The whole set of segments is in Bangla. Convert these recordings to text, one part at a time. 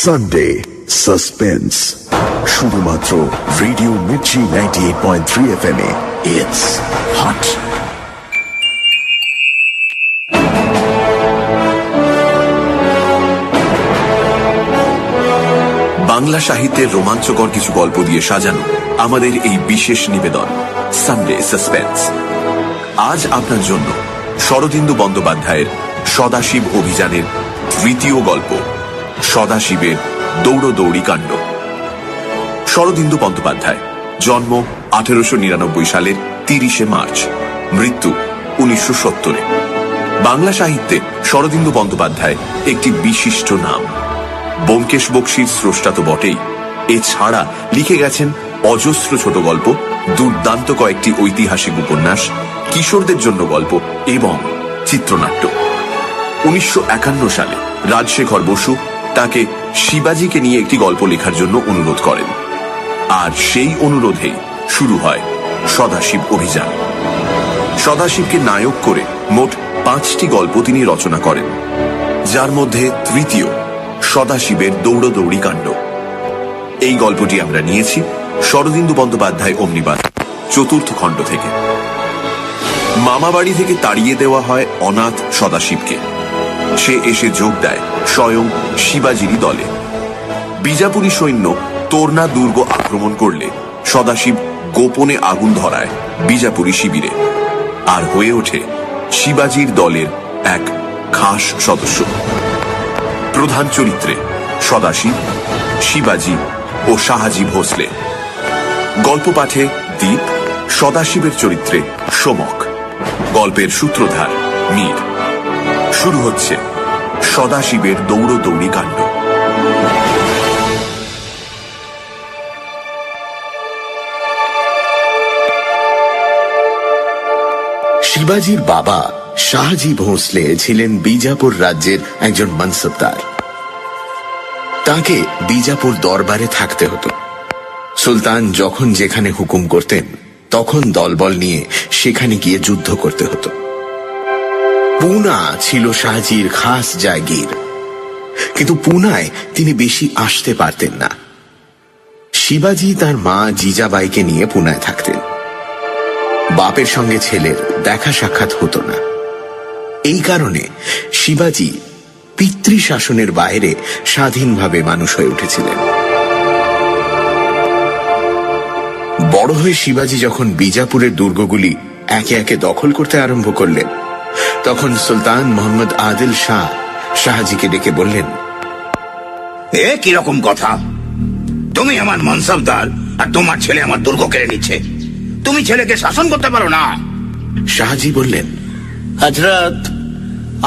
সানডে সাসপেন্স শুধুমাত্র রেডিও মির্চি 98.3 FM এ। It's hot. বাংলা সাহিত্যের রোমাঞ্চকর কিছু গল্প দিয়ে সাজানো আমাদের এই বিশেষ নিবেদন সানডে সাসপেন্স। আজ আপনার জন্য শরদিন্দু বন্দ্যোপাধ্যায়ের সদাশিব অভিযানের তৃতীয় গল্প, সদাশিবের দৌড়দৌড়ি কাণ্ড। শরদিন্দু বন্দ্যোপাধ্যায়, জন্ম 1899 সালের 30শে মার্চ, মৃত্যু 1970। বাংলা সাহিত্যে শরদিন্দু বন্দ্যোপাধ্যায় একটি বিশিষ্ট নাম। ব্যোমকেশ বক্সীর স্রষ্টা তো বটেই, এছাড়া লিখে গেছেন অজস্র ছোট গল্প, দুর্দান্ত কয়েকটি ঐতিহাসিক উপন্যাস, কিশোরদের জন্য গল্প এবং চিত্রনাট্য। 1951 সালে রাজশেখর বসু তাকে শিবাজিকে নিয়ে একটি গল্প লেখার জন্য অনুরোধ করেন, আর সেই অনুরোধেই শুরু হয় সদাশিব অভিযান। সদাশিবকে নায়ক করে মোট 5টি গল্প তিনি রচনা করেন, যার মধ্যে তৃতীয় সদাশিবের দৌড়দৌড়ি কাণ্ড। এই গল্পটি আমরা নিয়েছি শরদিন্দু বন্দ্যোপাধ্যায় অমনিবাস 4th খণ্ড থেকে। মামাবাড়ি থেকে তাড়িয়ে দেওয়া হয় অনাথ সদাশিবকে। সে এসে যোগ দেয় স্বয়ং শিবাজিরই দলে। বিজাপুরী সৈন্য তোরনা দুর্গ আক্রমণ করলে সদাশিব গোপনে আগুন ধরায় বিজাপুরী শিবিরে, আর হয়ে ওঠে শিবাজির দলের এক খাস সদস্য। প্রধান চরিত্রে সদাশিব, শিবাজি ও শাহাজি ভোসলে। গল্প পাঠে দীপ, সদাশিবের চরিত্রে সোমক, গল্পের সূত্রধার মীর। শুরু হচ্ছে সদাশিবের দৌড়দৌড়ি কাণ্ড। শিবাজির বাবা শাহাজি ভোসলে ছিলেন বিজাপুর রাজ্যের একজন মনসবদার। তাকে বিজাপুর দরবারে থাকতে হতো। সুলতান যখন যেখানে হুকুম করতেন তখন দলবল নিয়ে সেখানে গিয়ে যুদ্ধ করতে হতো। পুনা ছিল শাহাজির খাস জায়গির, কিন্তু পুনায় তিনি বেশি আসতে পারতেন না। শিবাজি তার মা জিজাবাইকে নিয়ে পুনায় থাকতেন। বাপের সঙ্গে ছেলের দেখা সাক্ষাৎ হতো না। এই কারণে শিবাজি পিতৃ শাসনের বাইরে স্বাধীনভাবে মানুষ হয়ে উঠেছিলেন। বড় হয়ে শিবাজি যখন বিজাপুরের দুর্গগুলি একে একে দখল করতে আরম্ভ করলেন, তখন সুলতান মোহাম্মদ আদিল শাহ শাহাজিকে ডেকে বললেন, এ কিরকম কথা? তুমি আমার মনসবদার আর তোমার ছেলে আমার দুর্গ কেড়ে নিচ্ছে। তুমি ছেলেকে শাসন করতে পারো না। শাহাজি বললেন, হযরত,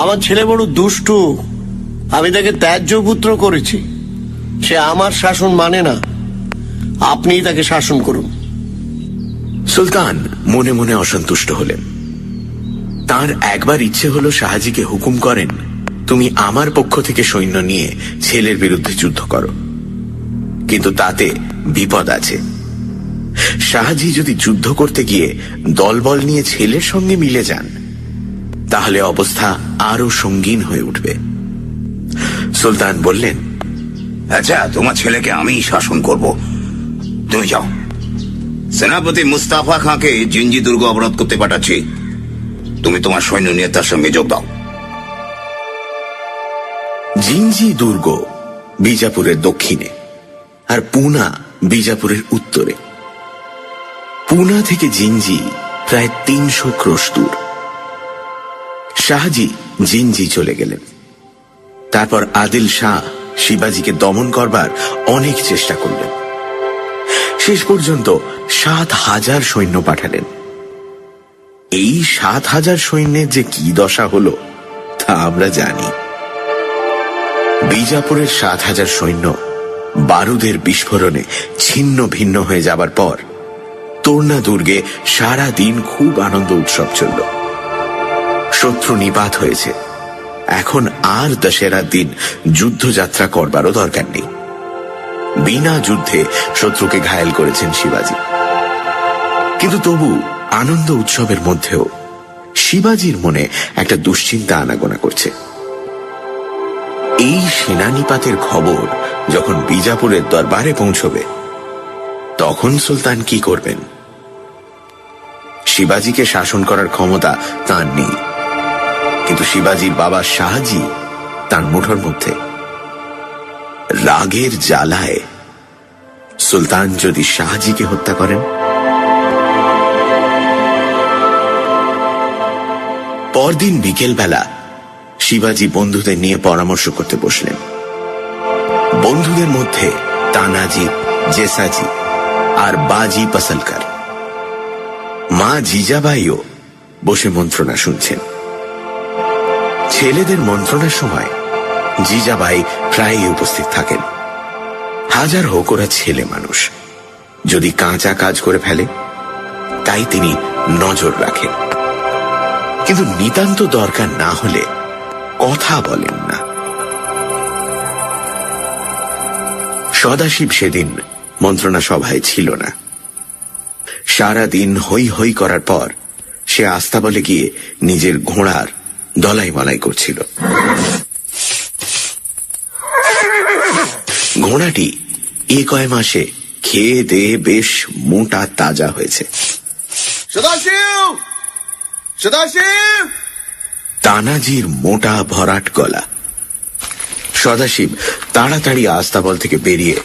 আমার ছেলে বড় দুষ্টু। আমি তাকে ত্যায্য পুত্র করেছি। সে আমার শাসন মানে না। আপনিই তাকে শাসন করুন। সুলতান মনে মনে অসন্তুষ্ট হলেন। তার একবার ইচ্ছে হলো শাহাজিকে হুকুম করেন, তুমি আমার পক্ষ থেকে সৈন্য নিয়ে ছেলের বিরুদ্ধে যুদ্ধ করো, কিন্তু তাতে বিপদ আছে। শাহাজি যদি যুদ্ধ করতে গিয়ে দলবল নিয়ে ছেলের সঙ্গে মিলে যান, তাহলে অবস্থা আরো সঙ্গীন হয়ে উঠবে। সুলতান বললেন, আচ্ছা, তোমার ছেলেকে আমি শাসন করব। তুমি যাও, সেনাপতি মুস্তাফা খাঁকে জিঞ্জি দুর্গ অবরোধ করতে পাঠাচ্ছি। তুমি তোমার সৈন্য নিয়ে তার সঙ্গে যোগ দাও। জিঞ্জি দুর্গ বিজাপুরের দক্ষিণে, আর পুনা বিজাপুরের উত্তরে। পুনা থেকে জিঞ্জি প্রায় 300 ক্রোশ দূর। শাহাজি জিঞ্জি চলে গেলেন। তারপর আদিল শাহ শিবাজিকে দমন করবার অনেক চেষ্টা করলেন। শেষ পর্যন্ত 7,000 সৈন্য পাঠালেন। এই 7,000 সৈন্যের যে কি দশা হলো তা আমরা জানি। বিজাপুরের 7,000 সৈন্য বারুদের বিস্ফোরণে ছিন্ন ভিন্ন হয়ে যাবার পর তোরনা দুর্গে সারা দিন খুব আনন্দ উৎসব চলল। শত্রু নিপাত হয়েছে। এখন আর দশেরার দিন যুদ্ধযাত্রা করবারও দরকার নেই। বিনা যুদ্ধে শত্রুকে ঘায়েল করেছেন শিবাজি। কিন্তু তবু আনন্দ উৎসবের মধ্যেও শিবাজির মনে একটা দুশ্চিন্তা আনাগোনা করছে। এই সেনানিপাতের খবর যখন বিজাপুরের দরবারে পৌঁছবে তখন সুলতান কি করবেন? শিবাজিকে শাসন করার ক্ষমতা তার নেই, কিন্তু শিবাজির বাবা শাহজি তার মুঠোর মধ্যে। রাগের জ্বালায় সুলতান যদি শাহজিকে হত্যা করেন? পরদিন বিকেলবেলা শিবাজি বন্ধুদের নিয়ে পরামর্শ করতে বসলেন। বন্ধুদের মধ্যে তানাজি, জেসাজি আর বাজি পাসলকার। মা জিজাবাইও বসে মন্ত্রণা শুনছেন। ছেলেদের মন্ত্রণার সময় জিজাবাই প্রায়ই উপস্থিত থাকেন। হাজার হোক ওরা ছেলে মানুষ, যদি কাঁচা কাজ করে ফেলে তাই তিনি নজর রাখেন, কিন্তু নিতান্ত দরকার না হলে কথা বলেন না। সদাশিব সেদিন মন্ত্রণা সভায় ছিল না। সারাদিন হই হই করার পর সে আস্তাবলে গিয়ে নিজের ঘোড়ার দলাই মলাই করছিল। ঘোড়াটি এ কয় মাসে খেয়ে দেয়ে বেশ মোটা তাজা হয়েছে। সদাশিব! সদাশিব! তানাজির মোটা ভরাট গলা। সদাশিব তাড়াতাড়ি আস্তাবল থেকে বেরিয়ে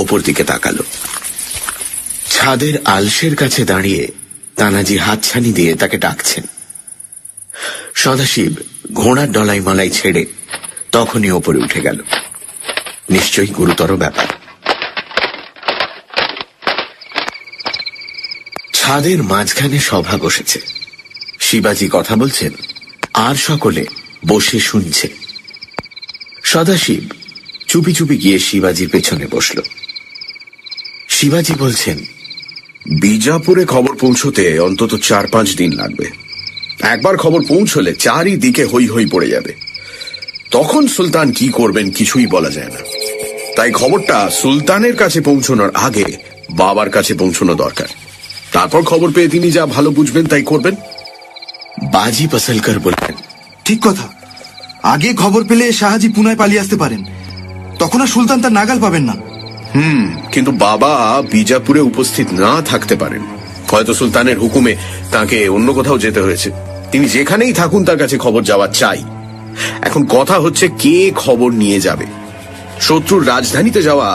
ওপর দিকে তাকালো। ছাদের আলসের কাছে দাঁড়িয়ে তানাজি হাতছানি দিয়ে তাকে ডাকছেন। সদাশিব ঘোড়ার ডলাই মালাই ছেড়ে তখনই ওপরে উঠে গেল। নিশ্চয়ই গুরুতর ব্যাপার। ছাদের মাঝখানে সভা বসেছে। শিবাজি কথা বলছেন আর সকলে বসে শুনছে। সদাশিব চুপি চুপি গিয়ে শিবাজির পেছনে বসল। শিবাজি বলছেন, বিজাপুরে খবর পৌঁছতে অন্তত 4-5 দিন লাগবে। একবার খবর পৌঁছলে চারিদিকে হই হই পড়ে যাবে। তখন সুলতান কি করবেন কিছুই বলা যায় না। তাই খবরটা সুলতানের কাছে পৌঁছানোর আগে বাবার কাছে পৌঁছানো দরকার। তারপর খবর পেয়ে তিনি যা ভালো বুঝবেন তাই করবেন। বাজি পাসলকার বললেন, ঠিক কথা। আগে খবর পেলে শাহজি পুনায় পালিয়ে আসতে পারেন, তখন আর সুলতান তার নাগাল পাবেন না। কিন্তু বাবা বিজাপুরে উপস্থিত না থাকতে পারেন। হয়তো সুলতানের হুকুমে তাকে অন্য কোথাও যেতে হয়েছে। তিনি যেখানেই থাকুন তার কাছে খবর যাওয়া চাই। এখন কথা হচ্ছে কে খবর নিয়ে যাবে। শত্রুর রাজধানীতে যাওয়া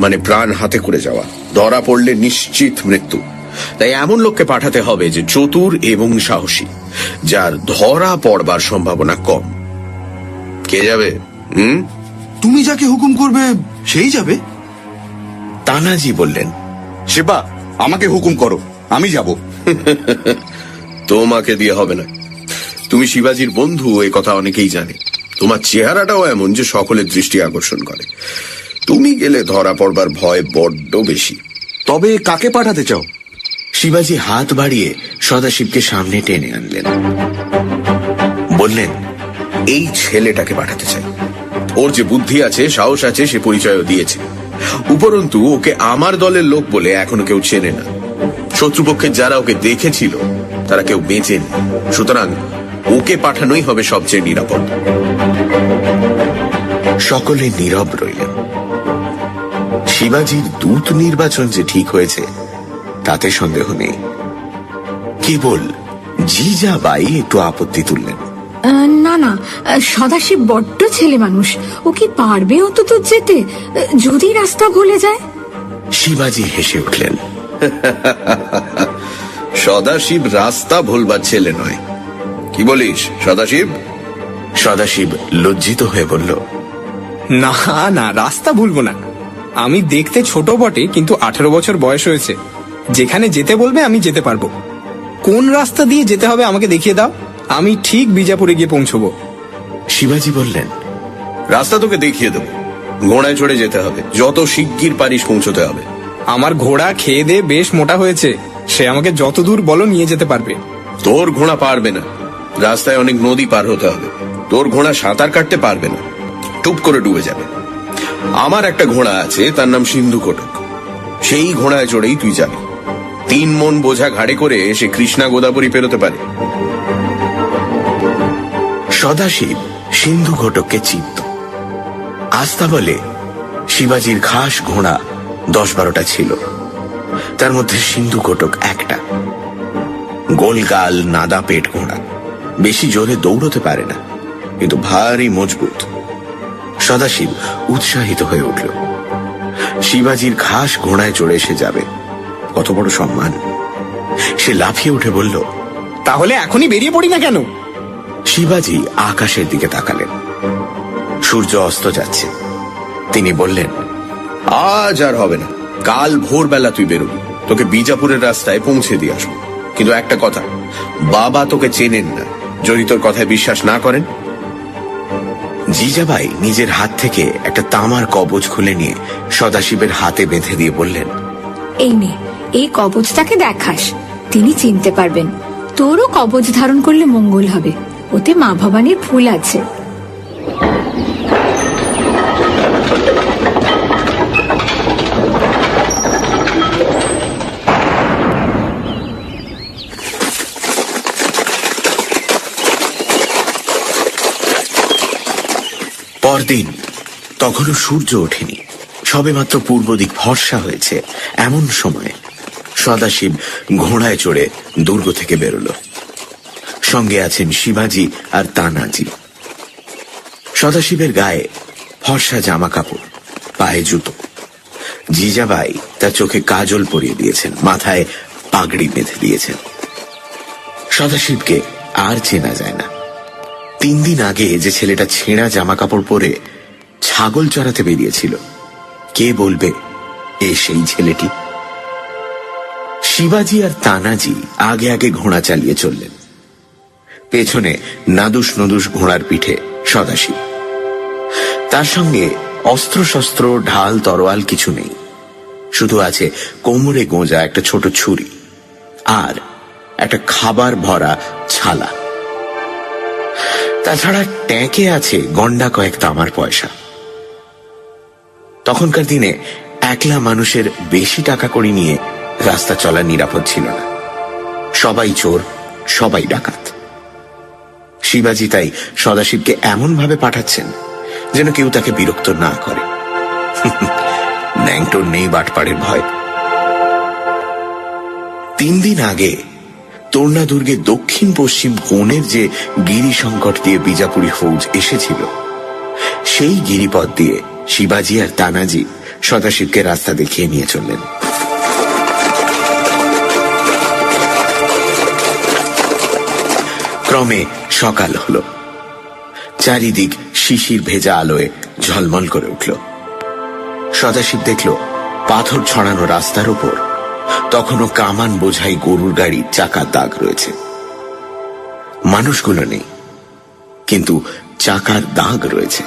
মানে প্রাণ হাতে করে যাওয়া, ধরা পড়লে নিশ্চিত মৃত্যু। তাই এমন লোককে পাঠাতে হবে যে চতুর এবং সাহসী, যার ধরা পড়বার সম্ভাবনা কম। কে যাবে? তুমি যাকে হুকুম করবে সেই যাবে। তানাজি বললেন, শিবা, আমাকে হুকুম করো, আমি যাব। তোমাকে দিয়ে হবে না। তুমি শিবাজির বন্ধু, এ কথা অনেকেই জানে। তোমার চেহারাটাও এমন যে সকলের দৃষ্টি আকর্ষণ করে। তুমি গেলে ধরা পড়বার ভয় বড্ড বেশি। তবে কাকে পাঠাতে চাও? শিবাজি হাত বাড়িয়ে সদাশিবকে সামনে টেনে আনলেন। বললেন, এই ছেলেটাকে পাঠাতে চাই। ওর যে বুদ্ধি আছে, সাহস আছে, সে পরিচয়ও দিয়েছে। উপরন্তু ওকে আমার দলের লোক বলে এখনো কেউ চেনে না। শত্রুপক্ষের যারা ওকে দেখেছিল তারা কেউ বেঁচেনি। সুতরাং ওকে পাঠানোই হবে সবচেয়ে নিরাপদ। সকলে নীরব রইলেন। শিবাজির দূত নির্বাচন যে ঠিক হয়েছে তাতে সন্দেহ নেই। কেবল জিজাবাই একটু আপত্তি তুললেন। না না, সদাশিব বড্ড ছেলে মানুষ, ও কি পারবে অত দূর যেতে যদি রাস্তা ভুলে যায়? শিবাজি হেসে উঠলেন। সদাশিব রাস্তা ভুলবার ছেলে নয়। কি বলিস সদাশিব? সদাশিব লজ্জিত হয়ে বলল, না না, রাস্তা ভুলবো না। আমি দেখতে ছোট বটে, কিন্তু 18 বছর বয়স হয়েছে। যেখানে যেতে বলবে আমি যেতে পারবো। কোন রাস্তা দিয়ে যেতে হবে আমাকে দেখিয়ে দাও, আমি ঠিক বিজাপুরে গিয়ে পৌঁছবো। শিবাজি বললেন, রাস্তা তোকে দেখিয়ে দেবো। ঘোড়ায় চড়ে যেতে হবে, যত শিগগির পারিস পৌঁছতে হবে। আমার ঘোড়া খেয়ে দিয়ে বেশ মোটা হয়েছে, সে আমাকে যত দূর বলো নিয়ে যেতে পারবে। তোর ঘোড়া পারবে না, রাস্তায় অনেক নদী পার হতে হবে। তোর ঘোড়া সাঁতার কাটতে পারবে না, টুপ করে ডুবে যাবে। আমার একটা ঘোড়া আছে, তার নাম সিন্ধু কোটক। সেই ঘোড়ায় চড়েই তুই যাবি। 3 মণ বোঝা ঘাড়ে করে সে কৃষ্ণা গোদাবরী পেরোতে পারে। সদাশিব সিন্ধু ঘটককে চিনত। আস্থা বলে শিবাজির খাস ঘোড়া 10-12টা ছিল। তার মধ্যে সিন্ধু কোটক একটা। গোলগাল নাদা পেট ঘোড়া, বেশি জোরে দৌড়তে পারে না, কিন্তু ভারী মজবুত। সদাশিব উৎসাহিত হয়ে উঠল। শিবাজির খাস ঘোড়ায় চড়ে এসে যাবে, কত বড় সম্মান! সে লাফিয়ে উঠে বলল, তাহলে এখনই বেরিয়ে পড়ি না কেন? শিবাজি আকাশের দিকে তাকালেন। সূর্য অস্ত যাচ্ছে। তিনি বললেন, আজ আর হবে না, কাল ভোরবেলা তুই বেরোবি, তোকে বিজাপুরের রাস্তায় পৌঁছে দিয়ে আসবো। কিন্তু একটা কথা, বাবা তোকে চেনেন না, যদি তোর কথায় বিশ্বাস না করেন। জিজাবাই নিজের হাত থেকে একটা তামার কবচ খুলে নিয়ে সদাশিবের হাতে বেঁধে দিয়ে বললেন, এই নে, এই কবচটাকে দেখাস, তিনি চিনতে পারবেন। তোরও কবচ ধারণ করলে মঙ্গল হবে, ওতে মা ভবানীর ফুল আছে। পরদিন তখনও সূর্য ওঠেনি, সবেমাত্র পূর্ব দিক ফর্সা হয়েছে। এমন সময় সদাশিব ঘোড়ায় চড়ে দুর্গ থেকে বেরোল। সঙ্গে আছেন শিবাজি আর তানাজি। সদাশিবের গায়ে ফর্সা জামা কাপড়, পায়ে জুতো। জিজাবাই তার চোখে কাজল পরিয়ে দিয়েছেন, মাথায় পাগড়ি বেঁধে দিয়েছেন। সদাশিবকে আর চেনা যায় না। 3 দিন আগে যে ছেলেটা ছেঁড়া জামা কাপড় পরে ছাগল চড়াতে বেরিয়েছিল, কে বলবে এ সেই ছেলেটি? শিবাজি আর তানাজি আগে আগে ঘোড়া চালিয়ে চললেন। পেছনে নাদুস নদুস ঘোড়ার পিঠে সদাশিব। তার সঙ্গে অস্ত্রশস্ত্র, ঢাল, তরোয়াল কিছু নেই, শুধু আছে কোমরে গোঁজা একটা ছোট ছুরি আর একটা খাবার ভরা ছালা। তাছাড়া ট্যাঁকে আছে গন্ডা কয়েক তামার পয়সা। তখনকার দিনে একলা মানুষের বেশি টাকা কড়ি নিয়ে রাস্তা চলা নিরাপদ ছিল না। সবাই চোর, সবাই ডাকাত। শিবাজি তাই সদাশিবকে এমন ভাবে পাঠাচ্ছেন যেন কেউ তাকে বিরক্ত না করে। ন্যাংটোর নেই বাটপাড়ের ভয়। 3 দিন আগে তোরনা দুর্গের দক্ষিণ পশ্চিম কোণের যে গিরি সংকট দিয়ে বিজাপুরি ফৌজ এসেছিল, সেই গিরিপথ দিয়ে শিবাজি আর তানাজি সদাশিবকে রাস্তা দেখিয়ে নিয়ে চললেন। ক্রমে সকাল হলো। চারিদিক শিশির ভেজা আলোয় ঝলমল করে উঠল। সদাশিব দেখল পাথর ছড়ানো রাস্তার উপর তখনও কামান বোঝাই গরুর গাড়ির চাকার দাগ রয়েছে। মানুষগুলো নেই, কিন্তু চাকার দাগ রয়েছে।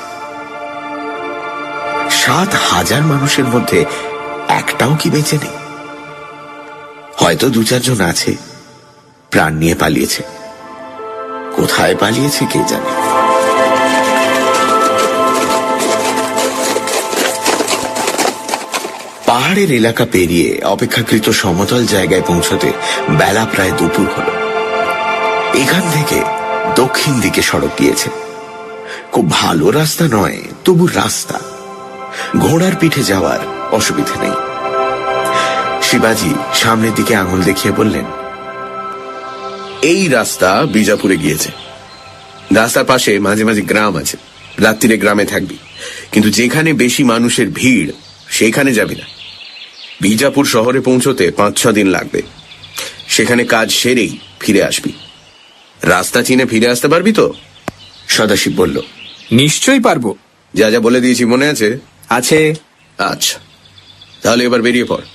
7,000 মানুষের মধ্যে একটাও কি বেঁচে নেই? হয়তো 2-4 জন আছে, প্রাণ নিয়ে পালিয়েছে। কোথায় পালিয়েছে কে জানে। পাহাড়ের এলাকা পেরিয়ে অপেক্ষাকৃত সমতল জায়গায় পৌঁছতে বেলা প্রায় দুপুর হল। এখান থেকে দক্ষিণ দিকে সড়ক গিয়েছে। খুব ভালো রাস্তা নয়, তবু রাস্তা। ঘোড়ার পিঠে যাওয়ার অসুবিধা নেই। শিবাজি সামনের দিকে আঙুল দেখিয়ে বললেন, এই রাস্তা বিজাপুরে গিয়েছে। রাস্তার পাশে মাঝে মাঝে গ্রাম আছে, রাত্রিরে গ্রামে থাকবি, কিন্তু যেখানে বেশি মানুষের ভিড় সেখানে যাবি না। বিজাপুর শহরে পৌঁছতে 5-6 দিন লাগবে। সেখানে কাজ সেরেই ফিরে আসবি। রাস্তা চিনে ফিরে আসতে পারবি তো? সদাশিব বলল, নিশ্চয়ই পারবো। যা যা বলে দিয়েছি মনে আছে? আছে। আচ্ছা, তাহলে এবার বেরিয়ে পড়।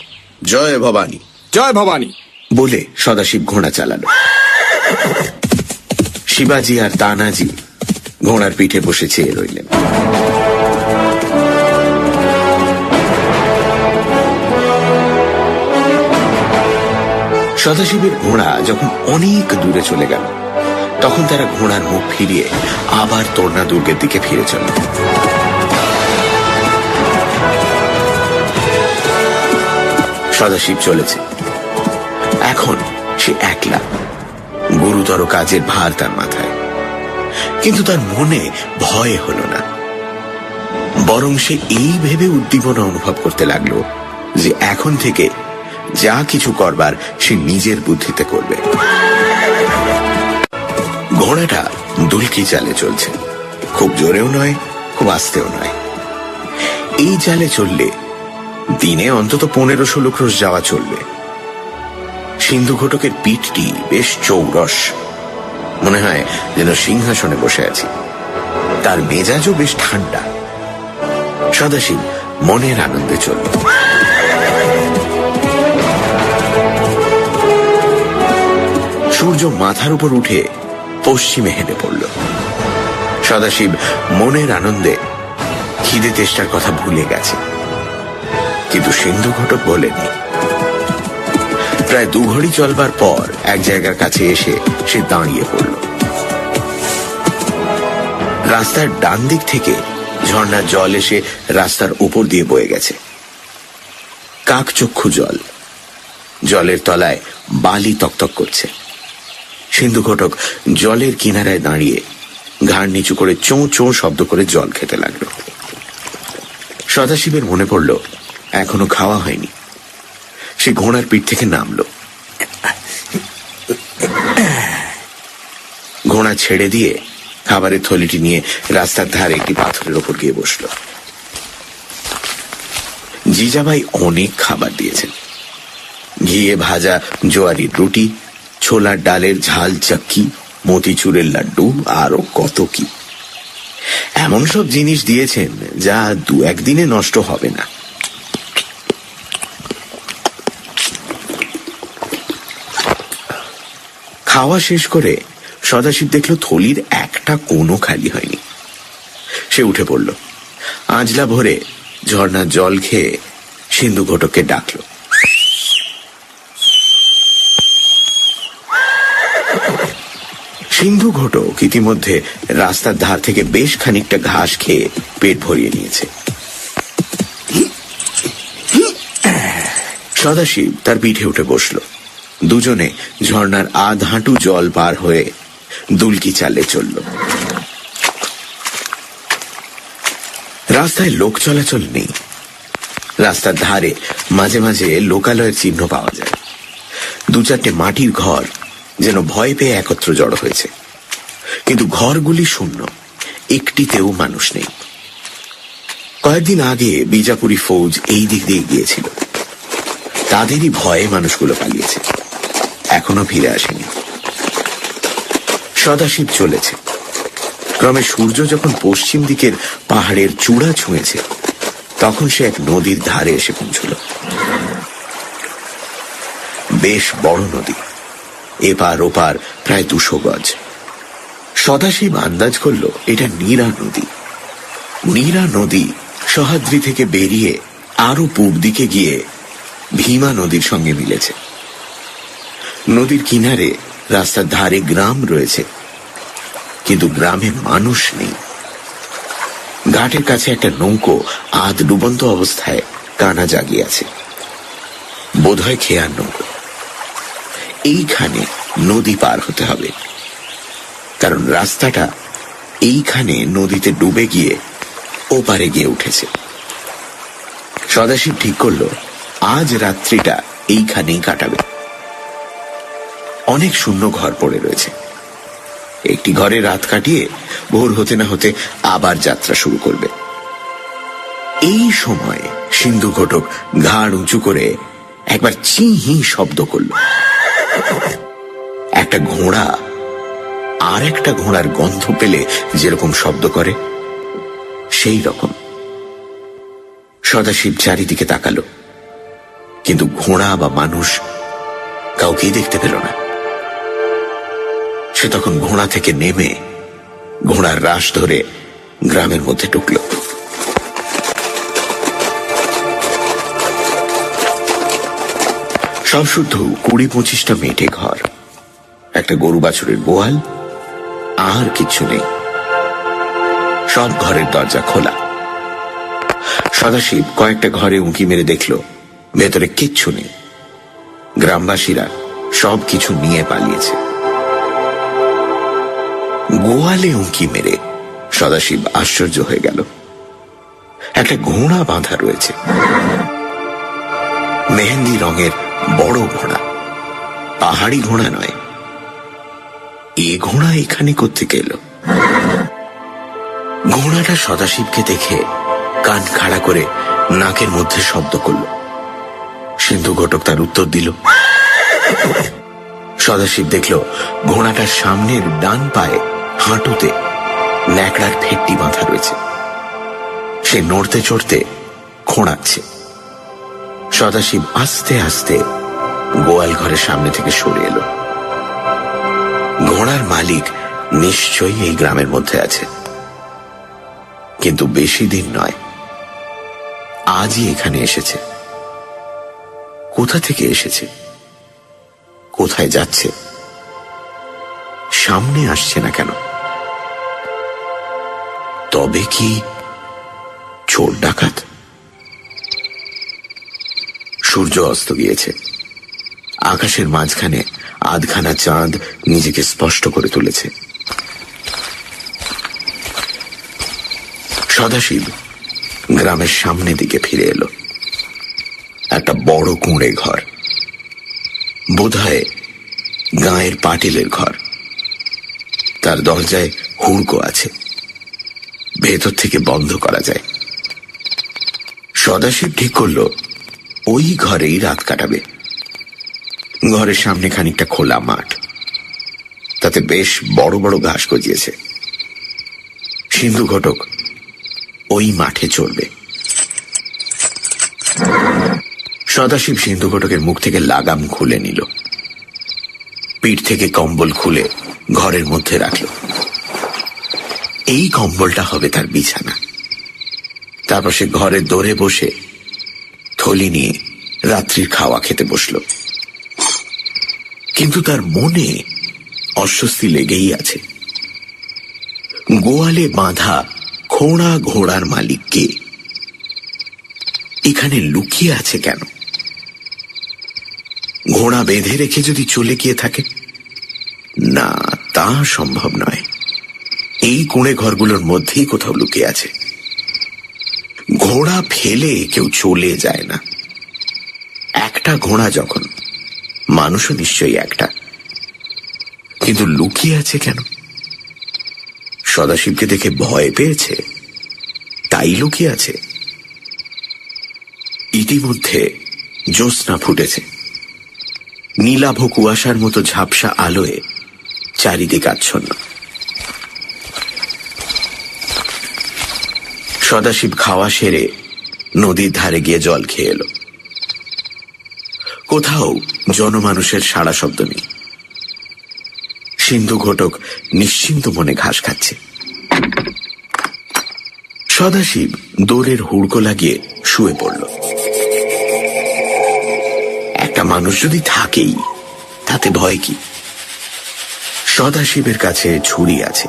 জয় ভবানী। জয় ভবানী বলে সদাশিব ঘোড়া চালালো। শিবাজি আর তানাজি ঘোড়ার পিঠে বসে চেয়ে রইলেন। সদাশিবের ঘোড়া যখন অনেক দূরে চলে গেল, তখন তারা ঘোড়ার মুখ ফিরিয়ে আবার তোরনা দুর্গের দিকে ফিরে চলল। সদাশিব চলেছে। এখন সে একলা, গুরুতর কাজের ভার তার মাথায়, কিন্তু তার মনে ভয় হল না, বরং সে এই ভেবে উদ্দীপনা অনুভব করতে লাগলো যে এখন থেকে যা কিছু করবার সে নিজের বুদ্ধিতে করবে। ঘোড়াটা দুলকি চালে চলছে, খুব জোরেও নয়, খুব আস্তেও নয়। এই চালে চললে দিনে অন্তত 15-16 ক্রোশ যাওয়া চলবে। সিন্ধু ঘটকের পিঠটি বেশ চৌরস, মনে হয় যেন সিংহাসনে বসে আছি। তার মেজাজও বেশ ঠান্ডা। সদাশিব মনের আনন্দে চলল। সূর্য মাথার উপর উঠে পশ্চিমে হেলে পড়ল। সদাশিব মনের আনন্দে খিদে তেষ্টার কথা ভুলে গেছে, কিন্তু সিন্ধু ঘটক বলেনি। প্রায় 2 ঘড়ি চলবার পর এক জায়গার কাছে এসে সে দাঁড়িয়ে পড়ল। রাস্তার ডান দিক থেকে ঝর্ণার জল এসে রাস্তার উপর দিয়ে বয়ে গেছে। কাকচক্ষু জল, জলের তলায় বালি তকতক করছে। সিন্ধু ঘটক জলের কিনারায় দাঁড়িয়ে ঘাড় নিচু করে চোঁ চোঁ শব্দ করে জল খেতে লাগলো। সদাশিবের মনে পড়ল এখনো খাওয়া হয়নি। সে ঘোড়ার পিঠ থেকে নামল, ঘোড়া ছেড়ে দিয়ে খাবারের থলিটি নিয়ে রাস্তার ধারে একটি পাথরের ওপর গিয়ে বসল। জিজাবাই অনেক খাবার দিয়েছেন, ঘিয়ে ভাজা জোয়ারির রুটি, ছোলার ডালের ঝাল চাক্কি, মতিচুরের লাড্ডু, আরো কত কি। এমন সব জিনিস দিয়েছেন যা 2-1 দিনে নষ্ট হবে না। খাওয়া শেষ করে সদাশিব দেখল থলির একটা কোণও খালি হয়নি। সে উঠে পড়ল। আঁজলা ভরে ঝর্ণার জল খেয়ে সিন্ধু ঘটককে ডাকল। সিন্ধু ঘটক ইতিমধ্যে রাস্তার ধার থেকে বেশ খানিকটা ঘাস খেয়ে পেট ভরিয়ে নিয়েছে। সদাশিব তার পিঠে উঠে বসল। দুজনে ঝর্ণার আধ হাঁটু জল পার হয়ে দুলকি চালে চলল। রাস্তায় লোক চলাচল নেই। রাস্তার ধারে মাঝে মাঝে লোকালয়ের চিহ্ন পাওয়া যায়। 2-4টে মাটির ঘর যেন ভয় পেয়ে একত্র জড়ো হয়েছে, কিন্তু ঘরগুলি শূন্য, একটিতেও মানুষ নেই। কয়েকদিন আগে বিজাপুরি ফৌজ এই দিক দিয়ে গিয়েছিল, তাদেরই ভয়ে মানুষগুলো পালিয়েছে, এখনো ফিরে আসেনি। সদাশিব চলেছে। ক্রমে সূর্য যখন পশ্চিম দিকের পাহাড়ের চূড়া ছুঁয়েছে, তখন সে এক নদীর ধারে এসে পৌঁছল। বেশ বড় নদী, এপার ওপার প্রায় 200 গজ। সদাশিব আন্দাজ করল এটা নীরা নদী। নীরা নদী সহ্যাদ্রি থেকে বেরিয়ে আরো পূব দিকে গিয়ে ভীমা নদীর সঙ্গে মিলেছে। নদীর কিনারে রাস্তার ধারে গ্রাম রয়েছে, কিন্তু গ্রামে মানুষ নেই। ঘাটের কাছে একটা নৌকো আধ ডুবন্ত অবস্থায় কানা জাগিয়ে আছে, বোধহয় খেয়ার নৌকো। এইখানে নদী পার হতে হবে, কারণ রাস্তাটা এইখানে নদীতে ডুবে গিয়ে ওপারে গিয়ে উঠেছে। সদাশিব ঠিক করল আজ রাত্রিটা এইখানেই কাটাবে। অনেক শূন্য ঘর পড়ে রয়েছে। একটি ঘরে রাত কাটিয়ে ভোর হতে না হতে আবার যাত্রা শুরু করবে। এই সময় সিন্ধু ঘটক ঘাড় উঁচু করে একবার চিহি শব্দ করল। একটা ঘোড়া আর একটা ঘোড়ার গন্ধ পেলে যেরকম শব্দ করে, সেই রকম। সদাশিব চারিদিকে তাকালো, কিন্তু ঘোড়া বা মানুষ কাউকেই দেখতে পেল না। সে তখন ঘোড়া থেকে নেমে ঘোড়ার রাশ ধরে গ্রামের মধ্যে ঢুকল। সব শুদ্ধ 20-25টা মেটে ঘর, একটা গরু বাছুরের গোয়াল, আর কিছু নেই। সব ঘরের দরজা খোলা। সদাশিব কয়েকটা ঘরে উঁকি মেরে দেখল ভেতরে কিচ্ছু নেই। গ্রামবাসীরা সব কিছু নিয়ে পালিয়েছে। গোয়ালে উঁকি মেরে সদাশিব আশ্চর্য হয়ে গেল। একটা ঘোড়া বাঁধা রয়েছে, মেহেন্দি রঙের বড় ঘোড়া, পাহাড়ি ঘোড়া নয়। এ ঘোড়া এখানে কোত্থেকে এলো? ঘোড়াটা সদাশিবকে দেখে কান খাড়া করে নাকের মধ্যে শব্দ করল। সিন্ধু ঘটক তার উত্তর দিল। সদাশিব দেখল ঘোড়াটার সামনের ডান পায়ে হাঁটুতে ন্যাকড়ার ফেটটি বাঁধা রয়েছে। সে নড়তে চড়তে খোঁড়াচ্ছে। সদাশিব আস্তে আস্তে গোয়াল ঘরের সামনে থেকে সরে এলো। ঘোড়ার মালিক নিশ্চয়ই এই গ্রামের মধ্যে আছে, কিন্তু বেশি দিন নয়, আজই এখানে এসেছে। কোথা থেকে এসেছে? কোথায় যাচ্ছে? সামনে আসছে না কেন? তবে কি চোর ডাকাত? সূর্য অস্ত গিয়েছে। আকাশের মাঝখানে আধখানা চাঁদ নিজেকে স্পষ্ট করে তুলেছে। সদাশিব গ্রামের সামনে দিকে ফিরে এলো। একটা বড় কুঁড়ে ঘর, বোধহয় গাঁয়ের পাটিলের ঘর। তার দরজায় হুড়কো আছে, ভেতর থেকে বন্ধ করা যায়। সদাশিব ঠিক করল ওই ঘরেই রাত কাটাবে। ঘরের সামনে খানিকটা খোলা মাঠ, তাতে বেশ বড় বড় ঘাস গজিয়েছে। সিন্ধু ঘটক ওই মাঠে চলবে। সদাশিব সিন্ধু ঘটকের মুখ থেকে লাগাম খুলে নিল, পিঠ থেকে কম্বল খুলে ঘরের মধ্যে রাখল। এই কম্বলটা হবে তার বিছানা। তারপর সে ঘরের দোরে বসে থলি নিয়ে রাত্রির খাওয়া খেতে বসল। কিন্তু তার মনে অস্বস্তি লেগেই আছে। গোয়ালে বাঁধা খোঁড়া ঘোড়ার মালিক কে? এখানে লুকিয়ে আছে কেন? ঘোড়া বেঁধে রেখে যদি চলে গিয়ে থাকে? না, তা সম্ভব নয়। এই কুঁড়ে ঘরগুলোর মধ্যেই কোথাও লুকিয়ে আছে। ঘোড়া ফেলে কেউ চলে যায় না। একটা ঘোড়া যখন, মানুষও নিশ্চয়ই একটা। কিন্তু লুকিয়ে আছে কেন? সদাশিবকে দেখে ভয় পেয়েছে, তাই লুকিয়ে আছে? ইতিমধ্যে জ্যোৎস্না ফুটেছে। নীলাভ কুয়াশার মতো ঝাপসা আলোয় চারিদিক আচ্ছন্ন। সদাশিব খাওয়া সেরে নদীর ধারে গিয়ে জল খেয়ে এলো। কোথাও জনমানুষের সাড়া শব্দ নেই। সিন্ধু ঘটক নিশ্চিন্ত মনে ঘাস খাচ্ছে। সদাশিব দোরের হুড়কো লাগিয়ে শুয়ে পড়ল। একটা মানুষ যদি থাকেই, তাতে ভয় কি? সদাশিবের কাছে ছুরি আছে।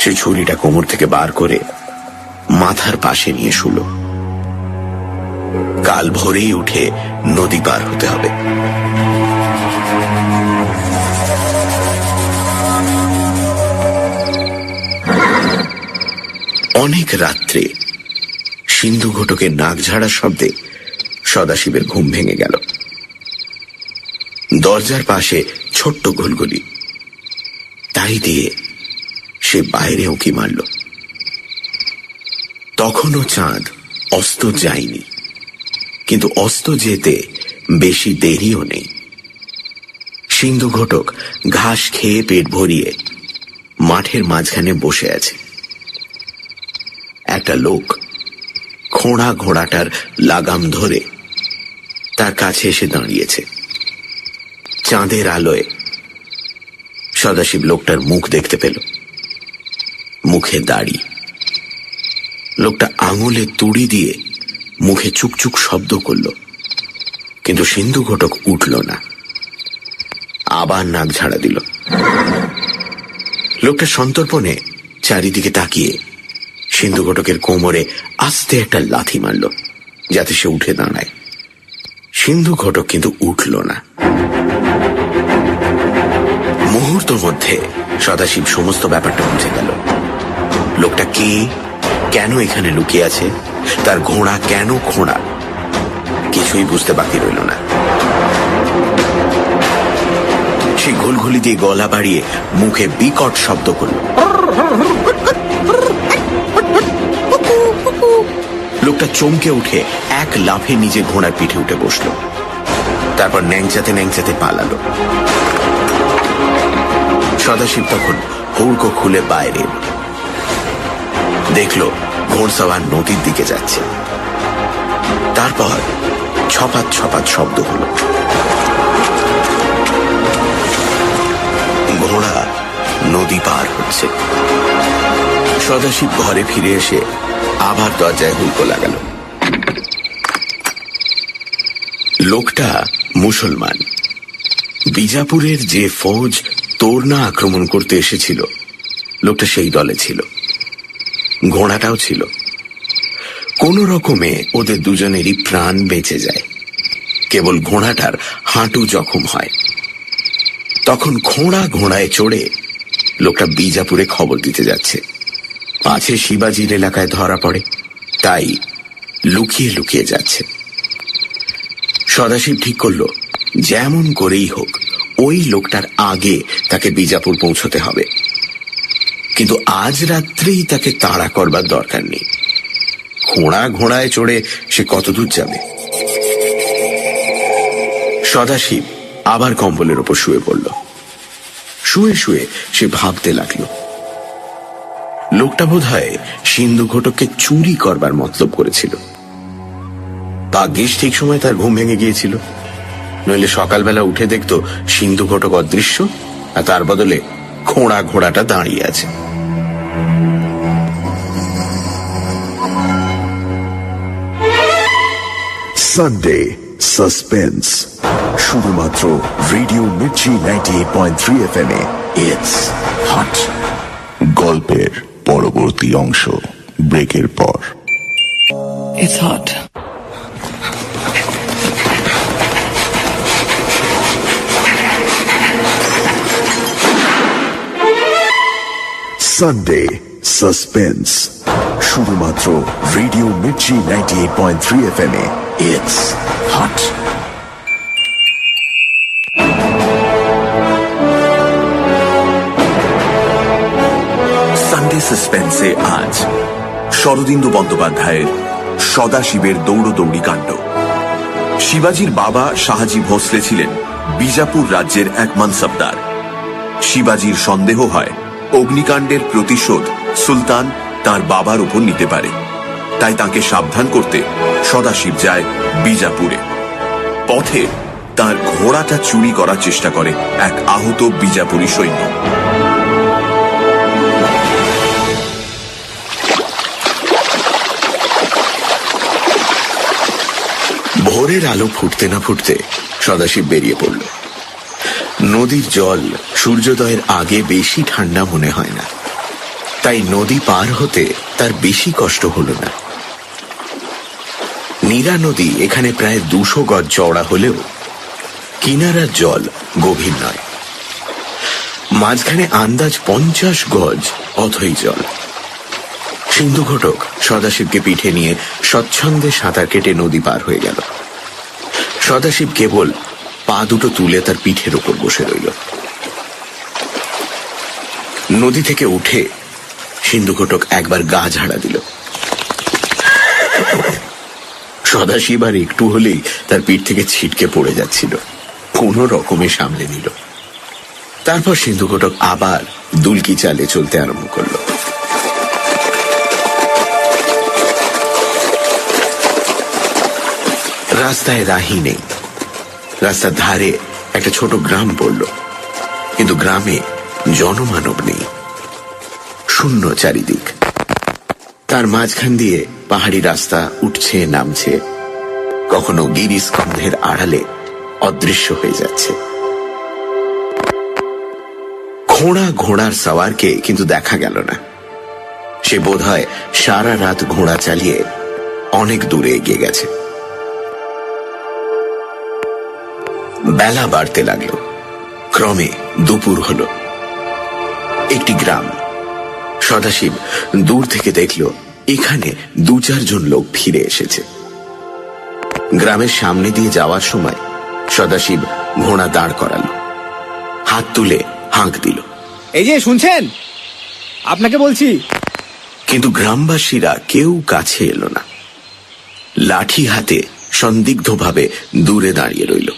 সে ছুরিটা কোমর থেকে বার করে মাথার পাশে নিয়ে শুল। কাল ভোরেই উঠে নদী পার হতে হবে। অনেক রাত্রে সিন্ধু ঘটকের নাক ঝাড়ার শব্দে সদাশিবের ঘুম ভেঙে গেল। দরজার পাশে ছোট্ট ঘুলঘুলি, তাই দিয়ে সে বাইরে উঁকি মারল। তখনও চাঁদ অস্ত যায়নি, কিন্তু অস্ত যেতে বেশি দেরিও নেই। সিন্ধু ঘটক ঘাস খেয়ে পেট ভরিয়ে মাঠের মাঝখানে বসে আছে। একটা লোক খোঁড়া ঘোড়াটার লাগাম ধরে তার কাছে এসে দাঁড়িয়েছে। চাঁদের আলোয় সদাশিব লোকটার মুখ দেখতে পেল। মুখে দাড়ি। লোকটা আঙুলে তুড়ি দিয়ে মুখে চুকচুক শব্দ করল, কিন্তু সিন্ধু ঘটক উঠল না। আবার নাক ঝাড়া দিল। লোকটা সন্তর্পণে চারিদিকে তাকিয়ে সিন্ধু ঘটকের কোমরে আস্তে একটা লাথি মারল, যাতে সে উঠে দাঁড়ায়। সিন্ধু ঘটক কিন্তু উঠল না। মুহূর্তের মধ্যে সদাশিব সমস্ত ব্যাপারটা বুঝে গেল। লোকটা কে, কেন এখানে লুকিয়ে আছে, তার ঘোড়া কেন খোঁড়া, কিছুই বুঝতে বাকি রইল না। সে ঘুলঘুলি দিয়ে গলা বাড়িয়ে মুখে বিকট শব্দ করল। লোকটা চমকে উঠে এক লাফে নিজে ঘোড়ার পিঠে উঠে বসল, তারপর ন্যাংচাতে ন্যাংচাতে পালালো। সদাশিব তখন হুড়কো খুলে বাইরে এলো। দেখলো ঘোড়সওয়ার নদীর দিকে যাচ্ছে। তারপর ছপাত ছপাত শব্দ হলো। ঘোড়া নদী পার হচ্ছে। সদাশিব ঘরে ফিরে এসে আবার দরজায় হুড়কো লাগালো। লোকটা মুসলমান। বিজাপুরের যে ফৌজ তোরনা আক্রমণ করতে এসেছিল, লোকটা সেই দলে ছিল, ঘোড়াটাও ছিল। কোন রকমে ওদের দুজনেরই প্রাণ বেঁচে যায়। কেবল ঘোড়াটার হাঁটু জখম হয়। তখন ঘোড়ায় চড়ে লোকটা বিজাপুরে খবর দিতে যাচ্ছে। পাছে শিবাজির এলাকায় ধরা পড়ে, তাই লুকিয়ে লুকিয়ে যাচ্ছে। সদাশিব ঠিক করল যেমন করেই হোক ওই লোকটার আগে তাকে বিজাপুর পৌঁছতে হবে। কিন্তু আজ রাত্রেই তাকে তাড়া করবার দরকার নেই। ঘোড়ায় চড়ে সে কতদূর যাবে? সদাশিব আবার কম্বলের ওপর শুয়ে পড়ল। শুয়ে শুয়ে সে ভাবতে লাগলো, লোকটা বোধহয় সিন্ধু ঘটককে চুরি করবার মতলব করেছিল। ভাগ্যিস ঠিক সময় তার ঘুম ভেঙে গিয়েছিল, নইলে সকালবেলা উঠে দেখতো সিন্ধু ঘটক অদৃশ্য, আর তার বদলে ঘোড়াটা দাঁড়িয়ে আছে। সানডে সাসপেন্স, শুধুমাত্র রেডিও মির্চি 98.3 FM এ। It's hot. গল্পের পরবর্তী অংশ ব্রেকের পর। It's hot. সানডে সাসপেন্স, শুধুমাত্র রেডিও মির্চি 98.3 FM এ। It's hot. সানডে সাসপেন্সে আজ শরদিন্দু বন্দ্যোপাধ্যায়ের সদাশিবের দৌড়দৌড়ি কাণ্ড। শিবাজির বাবা শাহাজি ভোঁসলে ছিলেন বিজাপুর রাজ্যের এক মানসবদার। শিবাজির সন্দেহ হয় অগ্নিকাণ্ডের প্রতিশোধ সুলতান তার বাবার উপর নিতে পারে, তাই তাকে সাবধান করতে সদাশিব যায় বিজাপুরে। পথে তার ঘোড়াটা চুরি করার চেষ্টা করে এক আহত বিজাপুরি সৈন্য। ভোরের আলো ফুটতে না ফুটতে সদাশিব বেরিয়ে পড়ল। নদীর জল সূর্যোদয়ের আগে বেশি ঠান্ডা মনে হয় না, তাই নদী পার হতে তার বেশি কষ্ট হলো না। নীরা নদী এখানে প্রায় 200 গজ চওড়া হলেও কিনারার জল গভীর নয়। মাঝখানে আন্দাজ 50 গজ অথই জল। সিন্ধু ঘটক সদাশিবকে পিঠে নিয়ে স্বচ্ছন্দে সাঁতার কেটে নদী পার হয়ে গেল। সদাশিব কেবল পা দুটো তুলে তার পিঠের ওপর বসে রইল। নদী থেকে উঠে সিন্ধু ঘটক একবার গা ঝাড়া দিল। সদাশিব আর একটু হলেই তার পিঠ থেকে ছিটকে পড়ে যাচ্ছিল, কোন রকমে সামলে নিল। তারপর সিন্ধু ঘটক আবার দুলকি চালে চলতে আরম্ভ করল। রাস্তায় রাহি নেই। রাস্তার ধারে একটা ছোট গ্রাম পড়ল, কিন্তু গ্রামে জনমানব নেই, শূন্য চারিদিক। তার মাঝখান দিয়ে পাহাড়ি রাস্তা উঠছে নামছে, কখনো গিরিস্কন্ধের আড়ালে অদৃশ্য হয়ে যাচ্ছে। ঘোড়ার সওয়ারকে কিন্তু দেখা গেল না। সে বোধহয় সারা রাত ঘোড়া চালিয়ে অনেক দূরে এগিয়ে গেছে। বেলা বাড়তে লাগলো, ক্রমে দুপুর হলো। একটি গ্রাম। সদাশিব দূর থেকে দেখল এখানে 2-4 লোক ফিরে এসেছে। গ্রামের সামনে দিয়ে যাওয়ার সময় সদাশিব ঘোড়া দাঁড় করালো, হাত তুলে হাঁক দিল, এই যে শুনছেন, আপনাকে বলছি। কিন্তু গ্রামবাসীরা কেউ কাছে এলো না। লাঠি হাতে সন্দিগ্ধভাবে দূরে দাঁড়িয়ে রইল।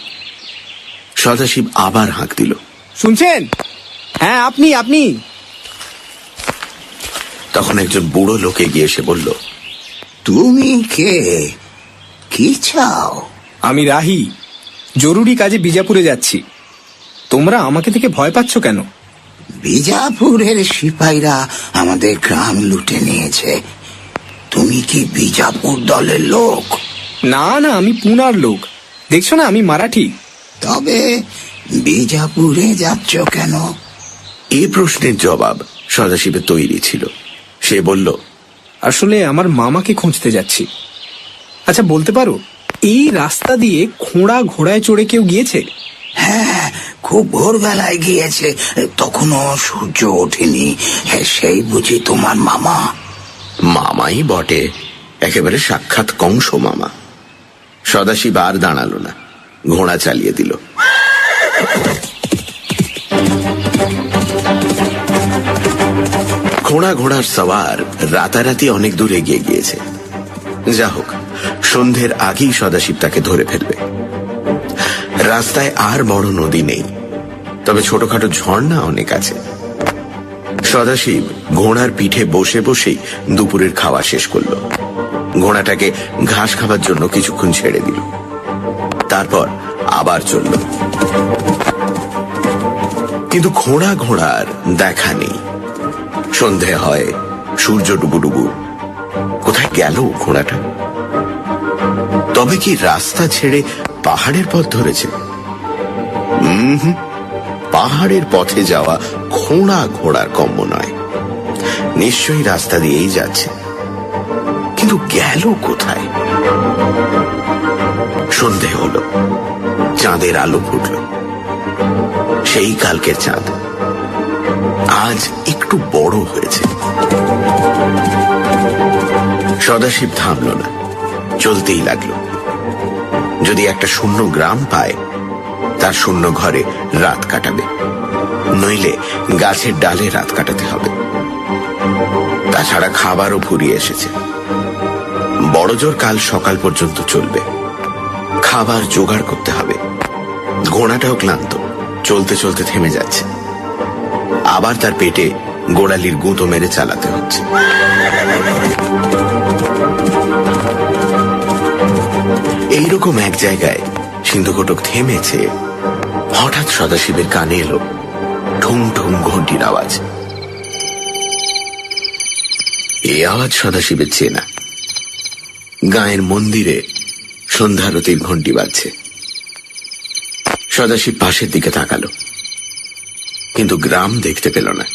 সদাশিব আবার হাঁক দিল, শুনছেন? হ্যাঁ, আপনি। তখন একজন বুড়ো লোক এগিয়ে এসে বলল, তুমি কে? কি চাও? আমি রাহি, জরুরি কাজে বিজাপুরে যাচ্ছি। তোমরা আমাকে দেখে ভয় পাচ্ছ কেন? বিজাপুরের সিপাহীরা আমাদের গ্রাম লুটে নিয়েছে। তুমি কি বিজাপুর দলের লোক? না, আমি পুনার লোক। দেখছো না আমি মারাঠি। তবে বিজাপুরে যাচ্ছ কেন? এই প্রশ্নের জবাব সদাশিবের তৈরি ছিল। সে বলল, আসলে আমার মামাকে খুঁজতে যাচ্ছি। আচ্ছা, বলতে পারো এই রাস্তা দিয়ে ঘোড়ায় চড়ে কেউ গিয়েছে? হ্যাঁ, খুব ভোরবেলায় গিয়েছে, তখনও সূর্য ওঠেনি। সেই বুঝি তোমার মামা? মামাই বটে, একেবারে সাক্ষাৎ কংস মামা। সদাশিব আর দাঁড়ালো না, ঘোড়া চালিয়ে দিল। ঘোড়ার সওয়ার রাতারাতি অনেক দূর এগিয়ে গিয়েছে। যা হোক, সন্ধ্যের আগেই সদাশিব তাকে ধরে ফেলবে। রাস্তায় আর বড় নদী নেই, তবে ছোটখাটো ঝর্ণা অনেক আছে। সদাশিব ঘোড়ার পিঠে বসে বসেই দুপুরের খাওয়া শেষ করলো। ঘোড়াটাকে ঘাস খাবার জন্য কিছুক্ষণ ছেড়ে দিল, তারপর আবার চলল। কিন্তু ঘোড়ার দেখা নেই। সন্ধে হয়, সূর্য ডুবুডুবু। কোথায় গেল ঘোড়াটা? তবে কি রাস্তা ছেড়ে পাহাড়ের পথ ধরেছে? পাহাড়ের পথে যাওয়া ঘোড়ার কম্য নয়, নিশ্চয়ই রাস্তা দিয়েই যাচ্ছে। কিন্তু গেল কোথায়? সন্ধে হলো, চাঁদের আলো ফুটল। সেই কালকের চাঁদ আজ একটু বড় হয়েছে। সদাশিব থামল না, চলতেই লাগলো। যদি একটা শূন্য গ্রাম পায়, তার শূন্য ঘরে রাত কাটাবে, নইলে গাছের ডালে রাত কাটাতে হবে। তাছাড়া খাবারও ফুরিয়ে এসেছে। বড়জোর কাল সকাল পর্যন্ত চলবে, খাবার জোগাড় করতে হবে। ঘোড়াটাও ক্লান্ত, চলতে চলতে থেমে যাচ্ছে। আবার তার পেটে গোড়ালির গুঁতো মেরে চালাতে হচ্ছে। এইরকম এক জায়গায় সিন্ধুঘটক থেমেছে। হঠাৎ সদাশিবের কানে এলো ঠুং ঠুং ঘন্টির আওয়াজ। এই আওয়াজ সদাশিবের চেনা। গাঁয়ের মন্দিরে সন্ধ্যারতির ঘন্টি বাজছে। সদাশিব পাশের দিকে তাকালো, কিন্তু গ্রাম দেখতে পেল না।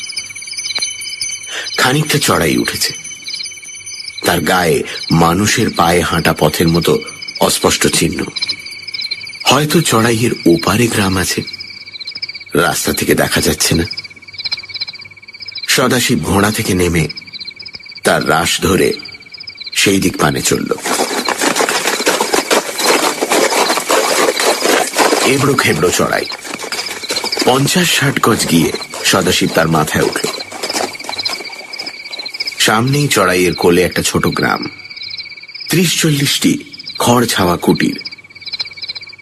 খানিকটা চড়াই উঠেছে। তার গায়ে মানুষের পায়ে হাঁটা পথের মতো অস্পষ্ট চিহ্ন। হয়তো চড়াইয়ের ওপারে গ্রাম আছে, রাস্তা থেকে দেখা যাচ্ছে না। সদাশিব ঘোড়া থেকে নেমে তার রাশ ধরে সেই দিক পানে চলল। এবড়ো খেবড়ো চড়াই। 50-60 গজ গিয়ে সদাশিব তার মাথায় উঠল। সামনেই চড়াইয়ের কোলে একটা ছোট গ্রাম, 30-40টি খড় ছাওয়া কুটির।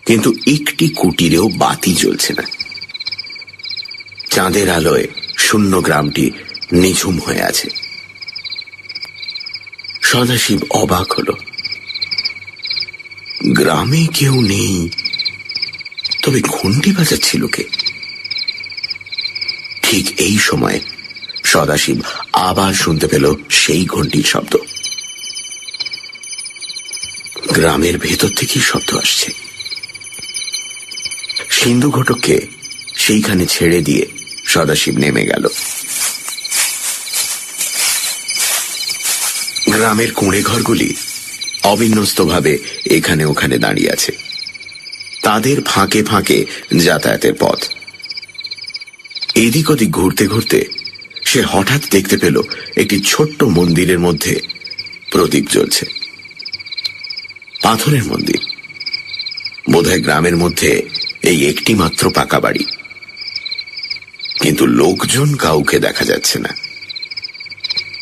কিন্তু একটি কুটিরেও বাতি জ্বলছে না। চাঁদের আলোয় শূন্য গ্রামটি নিঝুম হয়ে আছে। সদাশিব অবাক হল। গ্রামে কেউ নেই, তবে ঘন্টি বাজাচ্ছিল কে? ঠিক এই সময় সদাশিব আবার শুনতে পেল সেই ঘন্টির শব্দ। গ্রামের ভেতর থেকেই শব্দ আসছে। সিন্ধু ঘটককে সেইখানে ছেড়ে দিয়ে সদাশিব নেমে গেল। গ্রামের কুঁড়ে ঘরগুলি অবিন্যস্তভাবে এখানে ওখানে দাঁড়িয়ে আছে। তাদের ফাঁকে ফাঁকে যাতায়াতের পথ। এদিক ওদিক ঘুরতে ঘুরতে সে হঠাৎ দেখতে পেল একটি ছোট্ট মন্দিরের মধ্যে প্রদীপ জ্বলছে। পাথরের মন্দির। বোধহয় গ্রামের মধ্যে এই একটি মাত্র পাকা বাড়ি, কিন্তু লোকজন কাউকে দেখা যাচ্ছে না।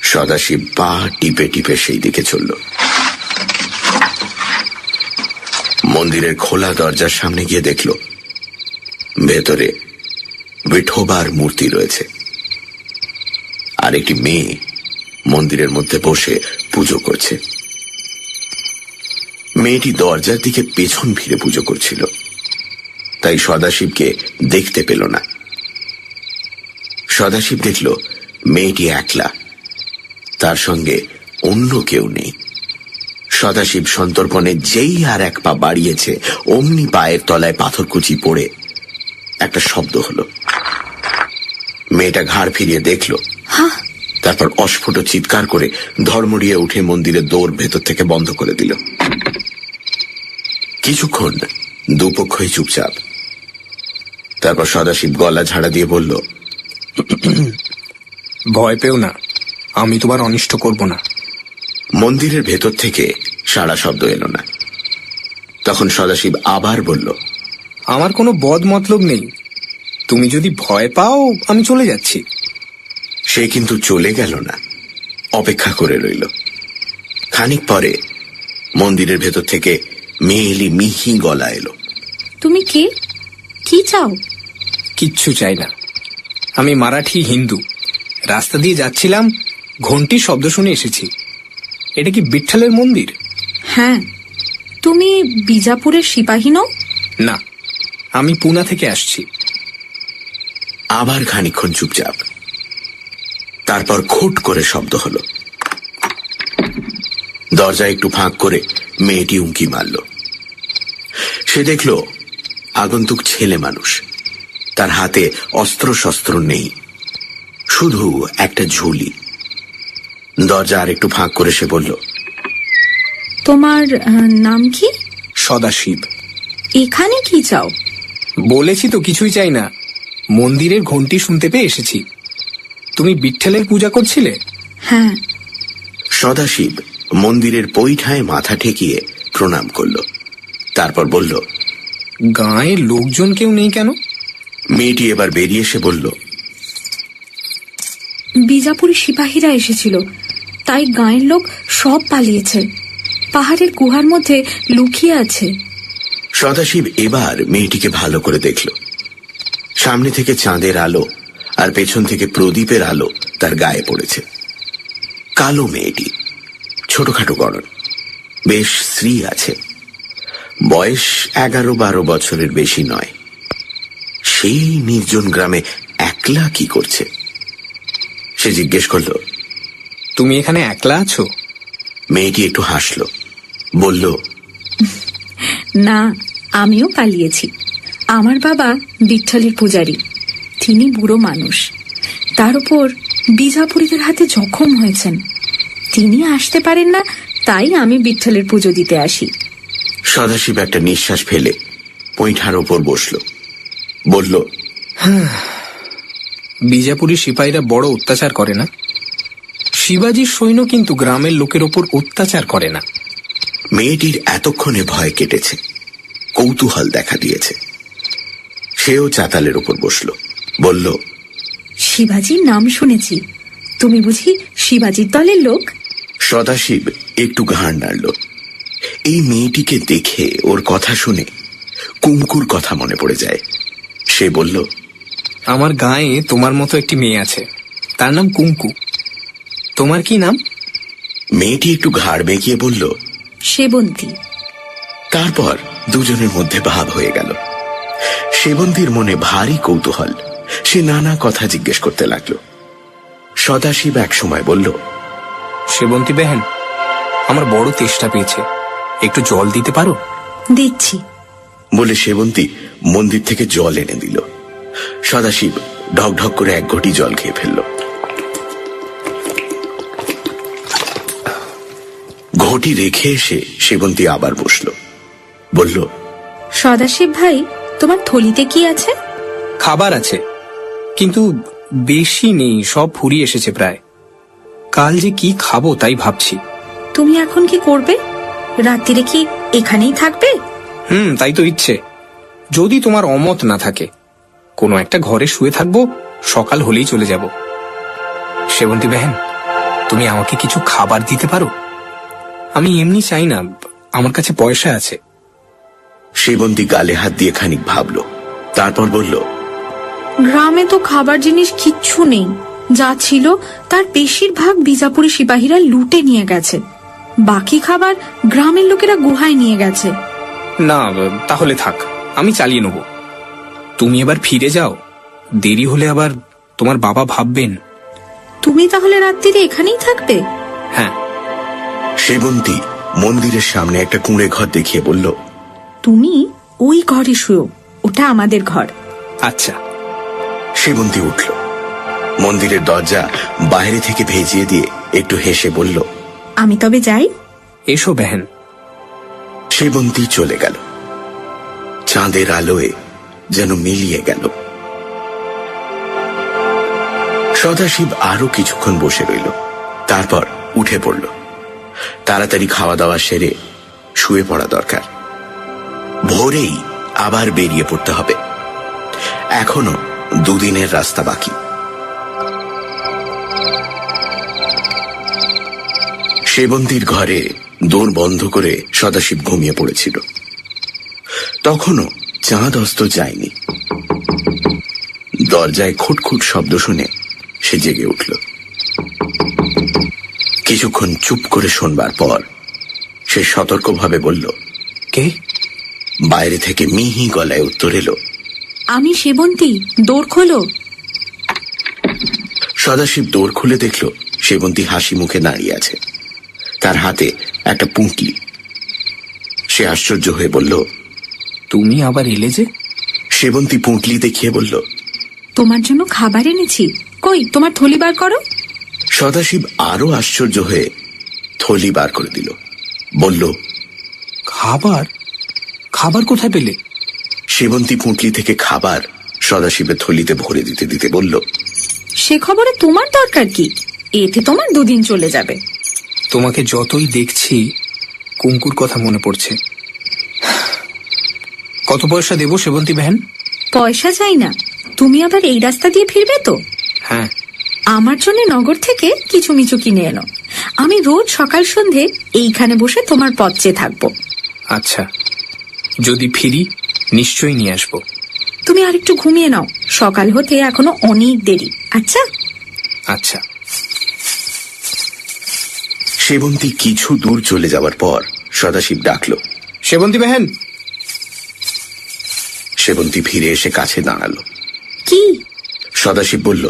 সদাশিব পা টিপে টিপে সেই দিকে চলল। মন্দিরের খোলা দরজার সামনে গিয়ে দেখল ভেতরে বিঠোবার মূর্তি রয়েছে, আর একটি মেয়ে মন্দিরের মধ্যে বসে পুজো করছে। মেয়েটি দরজার দিকে পেছন ফিরে পুজো করছিল, তাই সদাশিবকে দেখতে পেল না। সদাশিব দেখল মেয়েটি একলা, তার সঙ্গে অন্য কেউ নেই। সদাশিব সন্তর্পণে যেই আর এক পা বাড়িয়েছে, অমনি পায়ের তলায় পাথরকুচি পড়ে একটা শব্দ হলো। মেয়েটা ঘাড় ফিরিয়ে দেখল, তারপর অস্ফুট চিৎকার করে ধর্মড়িয়ে উঠে মন্দিরের দৌড় ভেতর থেকে বন্ধ করে দিল। কিছুক্ষণ দুপক্ষই চুপচাপ। তারপর সদাশিব গলা ঝাড়া দিয়ে বলল, ভয় পেও না, আমি তোমার অনিষ্ট করব না। মন্দিরের ভেতর থেকে সাড়া শব্দ এলো না। তখন সদাশিব আবার বলল, আমার কোনো বদ মতলব নেই, তুমি যদি ভয় পাও আমি চলে যাচ্ছি। সে কিন্তু চলে গেল না, অপেক্ষা করে রইল। খানিক পরে মন্দিরের ভেতর থেকে মেয়েলি মিহি গলা এলো। তুমি কে? কি চাও? কিচ্ছু চাই না, আমি মারাঠি হিন্দু। রাস্তা দিয়ে যাচ্ছিলাম, ঘন্টির শব্দ শুনে এসেছি। এটা কি বিঠ্ঠলের মন্দির? হ্যাঁ। তুমি বিজাপুরের সিপাহী নও? না, আমি পুনা থেকে আসছি। আবার খানিকক্ষণ চুপচাপ। তারপর খুট করে শব্দ হলো। দরজা একটু ফাঁক করে মেয়েটি উঁকি মারল। সে দেখল আগন্তুক ছেলে মানুষ। তার হাতে অস্ত্র শস্ত্র নেই, শুধু একটা ঝুলি। দরজা আর একটু ফাঁক করে সে বলল, তোমার নাম কি? সদাশিব। এখানে কি চাও? বলেছি তো কিছুই চাই না, মন্দিরের ঘন্টি শুনতে পেয়ে এসেছি। তুমি বিঠ্ঠলের পূজা করছিলে? হ্যাঁ। সদাশিব মন্দিরের পৈঠায় মাথা ঠেকিয়ে প্রণাম করল। তারপর বলল, গাঁয়ের লোকজন কেউ নেই কেন? মেয়েটি এবার বেরিয়ে এসে বলল, বিজাপুরের সিপাহীরা এসেছিল, তাই গাঁয়ের লোক সব পালিয়েছে, পাহাড়ের গুহার মধ্যে লুকিয়ে আছে। সদাশিব এবার মেয়েটিকে ভালো করে দেখল। সামনে থেকে চাঁদের আলো আর পেছন থেকে প্রদীপের আলো তার গায়ে পড়েছে। কালো মেয়েটি, ছোটখাটো গড়ন, বেশ শ্রী আছে। বয়স 11-12 বছরের বেশি নয়। সেই নির্জন গ্রামে একলা কি করছে? সে জিজ্ঞেস করল, তুমি এখানে একলা আছো? মেয়েটি একটু হাসল, বলল, না, আমিও পালিয়েছি। আমার বাবা বিঠ্ঠলের পূজারী, তিনি বুড়ো মানুষ, তার উপর বিজাপুরীদের হাতে জখম হয়েছেন। তিনি আসতে পারেন না, তাই আমি বিঠ্ঠলের পুজো দিতে আসি। সদাশিব একটা নিঃশ্বাস ফেলে পৈঠার ওপর বসল, বলল, বিজাপুরী সিপাহীরা বড় অত্যাচার করে না? শিবাজির সৈন্য কিন্তু গ্রামের লোকের ওপর অত্যাচার করে না। মেয়েটির এতক্ষণে ভয় কেটেছে, কৌতূহল দেখা দিয়েছে। সেও চাতালের ওপর বসল, বলল, শিবাজির নাম শুনেছি, তুমি বুঝি শিবাজির দলের লোক? সদাশিব একটু ঘাড় নাড়ল। এই মেয়েটিকে দেখে, ওর কথা শুনে কুঙ্কুর কথা মনে পড়ে যায়। সে বলল, আমার গাঁয়ে তোমার মতো একটি মেয়ে আছে, তার নাম কুঙ্কু। তোমার কি নাম? মেয়েটি একটু ঘাড় বেঁকিয়ে বলল, সেবন্তী। তারপর দুজনের মধ্যে ভাব হয়ে গেল। সেবন্তীর মনে ভারী কৌতূহল, সে নানা কথা জিজ্ঞেস করতে লাগলো। সদাশিব এক সময় বলল, সেবন্তী বেহেন, আমার বড় তেষ্টা পেয়েছে, একটু জল দিতে পারো? দিচ্ছি। বলে সেবন্তী মন্দির থেকে জল এনে দিল। সদাশিব ঢক ঢক করে এক ঘটি জল খেয়ে ফেলল। ঘটি রেখে এসে সেবন্তী আবার বসল, বলল, সদাশিব ভাই, তোমার থলিতে কি আছে? খাবার আছে, কিন্তু বেশি নেই, সব ফুরিয়ে এসেছে প্রায়। কাল যে কি খাবো তাই ভাবছি। তুমি এখন কি করবে? রাত্রিরে কি এখানেই থাকবে? তাই তো ইচ্ছে। যদি তোমার অমত না থাকে, কোনো একটা ঘরে শুয়ে থাকবো, সকাল হলেই চলে যাব। সেবন্তী বেহেন, তুমি আমাকে কিছু খাবার দিতে পারো? আমি এমনি চাই না, আমার কাছে পয়সা আছে। সেবন্তী গালে হাত দিয়ে খানিক ভাবল, তারপর বলল, গ্রামে তো খাবার জিনিস কিচ্ছু নেই। যা ছিল তার বেশিরভাগ বিজাপুরি সিপাহীরা লুটে নিয়ে গেছে। বাকি খাবার গ্রামের লোকেরা গুহায় নিয়ে গেছে। না, তাহলে থাক, আমি চালিয়ে নেব। তুমি এবার ফিরে যাও, দেরি হলে আবার তোমার বাবা ভাববেন। তুমি তাহলে রাত্রিরে এখানেই থাকবে? হ্যাঁ। সেবন্তী মন্দিরের সামনে একটা কুঁড়ে ঘর দেখিয়ে বলল, তুমি ওই ঘরে শুয়ো, ওটা আমাদের ঘর। আচ্ছা। সেবন্তী উঠল, মন্দিরের দরজা বাইরে থেকে ভেজিয়ে দিয়ে একটু হেসে বলল, আমি তবে যাই। এসো বেহেন। সেবন্তী চলে গেল, চাঁদের আলোয় যেন মিলিয়ে গেল। সদাশিব আরো কিছুক্ষণ বসে রইল, তারপর উঠে পড়ল। তাড়াতাড়ি খাওয়া দাওয়া সেরে শুয়ে পড়া দরকার। ভোরেই আবার বেরিয়ে পড়তে হবে। এখনো দুদিনের রাস্তা বাকি। সেবন্তীর ঘরে দোর বন্ধ করে সদাশিব ঘুমিয়ে পড়েছিল। তখনও চাঁদ অস্ত যায়নি। দরজায় খুটখুট শব্দ শুনে সে জেগে উঠল। কিছুক্ষণ চুপ করে শোনবার পর সে সতর্কভাবে বলল, কে? বাইরে থেকে মিহি গলায় উত্তর এলো, আমি সেবন্তী, দোর খোলো। সদাশিব দোর খুলে দেখল সেবন্তী হাসি মুখে দাঁড়িয়ে আছে, তার হাতে একটা পুঁটলি। সে আশ্চর্য হয়ে বলল, তুমি আবার এলে যে? সেবন্তী পুঁটলি দেখিয়ে বলল, তোমার জন্য খাবার এনেছি। কই তোমার থলি বার করো। সদাশিব আরো আশ্চর্য হয়ে থলি বার করে দিল, বলল, খাবার? খাবার কোথায় পেলে? সেবন্তী পুঁটলি থেকে খাবার সদাশিবের থলিতে ভরে দিতে দিতে বলল, সে খবরে তোমার দরকার কি? এতে তোমার দুদিন চলে যাবে। তোমাকে যতই দেখছি কুঙ্কুর কথা মনে পড়ছে। কত পয়সা দেবো সেবন্তী বেহেন? পয়সা চাই না, তুমি আবার এই রাস্তা দিয়ে ফিরবে তো? হ্যাঁ। আমার জন্য নগর থেকে কিছু মিছু কিনে এনো। আমি রোজ সকাল সন্ধে এইখানে বসে তোমার পথ চেয়ে থাকবো। আচ্ছা, যদি ফিরি নিশ্চয়ই নিয়ে আসবো। তুমি আর একটু ঘুমিয়ে নাও, সকাল হতে এখনো অনেক দেরি। আচ্ছা আচ্ছা। সেবন্তী কিছু দূর চলে যাওয়ার পর সদাশিব ডাকল, সেবন্তী বেহেন। সেবন্তী ফিরে এসে কাছে দাঁড়ালো। কি? সদাশিব বলল,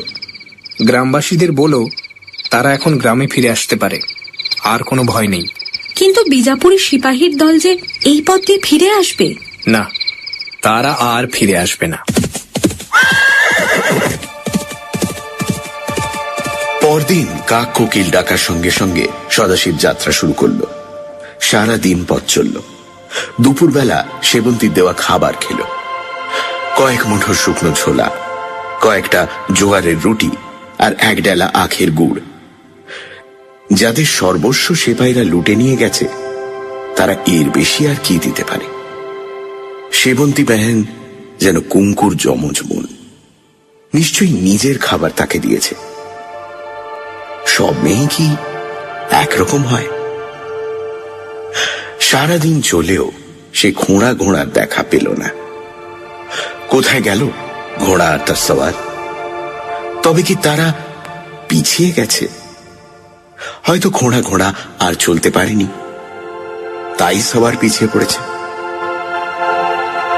গ্রামবাসীদের বলো তারা এখন গ্রামে ফিরে আসতে পারে, আর কোনো ভয় নেই। কিন্তু বিজাপুরি সিপাহীর দল যে এই পথ দিয়ে ফিরে আসবে? না, তারা আর ফিরে আসবে না। পরদিন কাক কোকিল ডাকার সঙ্গে সঙ্গে সদাশিব যাত্রা শুরু করল। সারা দিন পথ চলল। দুপুরবেলা সেবন্তীর দেওয়া খাবার খেল। কয়েক মুঠো শুকনো ছোলা, কয়েকটা জোয়ারের রুটি আর এক ডেলা আখের গুড়। যাদের সর্বস্ব সেপাইরা লুটে নিয়ে গেছে, তারা এর বেশি আর কি দিতে পারে? সেবন্তী বেহেন যেন কুঙ্কুর যমজ বোন, নিশ্চয়ই নিজের খাবার তাকে দিয়েছে। সব মেয়ে কি একরকম হয়? সারাদিন চলেও সে ঘোড়ার দেখা পেল না। কোথায় গেল ঘোড়া আর তার সওয়ার? তবে কি তারা পিছিয়ে গেছে? হয়তো ঘোড়া আর চলতে পারেনি, তাই সওয়ার পিছিয়ে পড়েছে।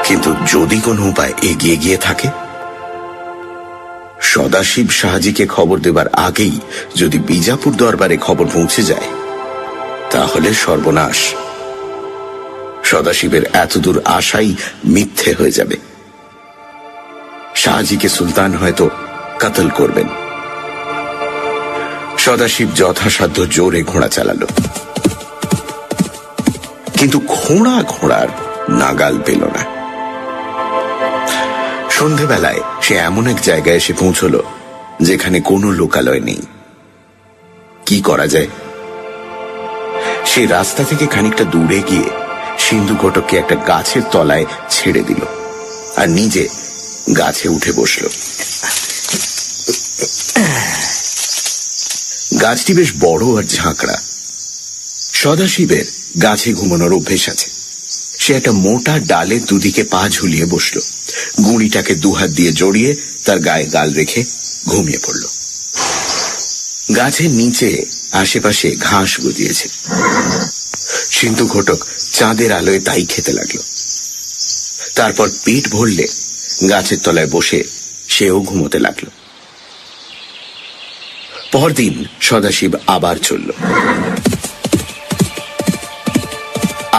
কিন্তু যদি কোনো উপায় এগিয়ে গিয়ে থাকে, সদাশিব শাহজিকে খবর দেবার আগেই যদি বিজাপুর দরবারে খবর পৌঁছে যায়, তাহলে সর্বনাশ। সদাশিবের এতদূর আশাই মিথ্যে হয়ে যাবে। শাহজিকে সুলতান হয়তো কতল করবেন। সদাশিব যথাসাধ্য জোরে ঘোড়া চালালো, কিন্তু ঘোড়ার নাগাল পেল না। সন্ধেবেলায় সে এমন এক জায়গায় এসে পৌঁছল যেখানে কোনো লোকালয় নেই। কি করা যায়? সে রাস্তা থেকে খানিকটা দূরে গিয়ে সিন্ধু ঘটককে একটা গাছের তলায় ছেড়ে দিল আর নিজে গাছে উঠে বসল। গাছটি বেশ বড় আর ঝাঁকড়া। সদাশিবের গাছে ঘুমানোর অভ্যেস আছে। সে একটা মোটা ডালের দুদিকে পা ঝুলিয়ে বসল, গুঁড়িটাকে দুহাত দিয়ে জড়িয়ে তার গায়ে গাল রেখে ঘুমিয়ে পড়ল। গাছের নিচে আশেপাশে ঘাস গজিয়েছে। সিন্ধু ঘটক চাঁদের আলোয় তাই খেতে লাগলো। তারপর পেট ভরলে গাছের তলায় বসে সেও ঘুমোতে লাগলো। পরদিন সদাশিব আবার চলল।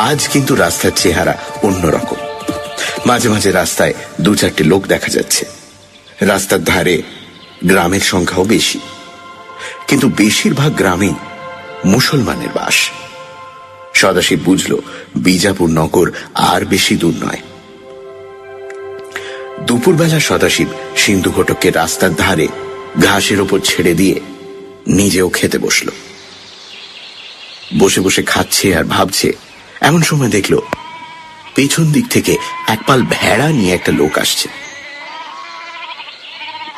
আজ কিন্তু রাস্তার চেহারা অন্যরকম। মাঝে মাঝে রাস্তায় দু চারটে লোক দেখা যাচ্ছে। রাস্তার ধারে গ্রামের সংখ্যাও বেশি, কিন্তু বেশিরভাগ গ্রামেই মুসলমানের বাস। সদাশিব বুঝল বিজাপুর নগর আর বেশি দূর নয়। দুপুরবেলা সদাশিব সিন্ধু ঘটককে রাস্তার ধারে ঘাসের ওপর ছেড়ে দিয়ে নিজেও খেতে বসল। বসে বসে খাচ্ছে আর ভাবছে, এমন সময় দেখল পেছন দিক থেকে একপাল ভেড়া নিয়ে একটা লোক আসছে।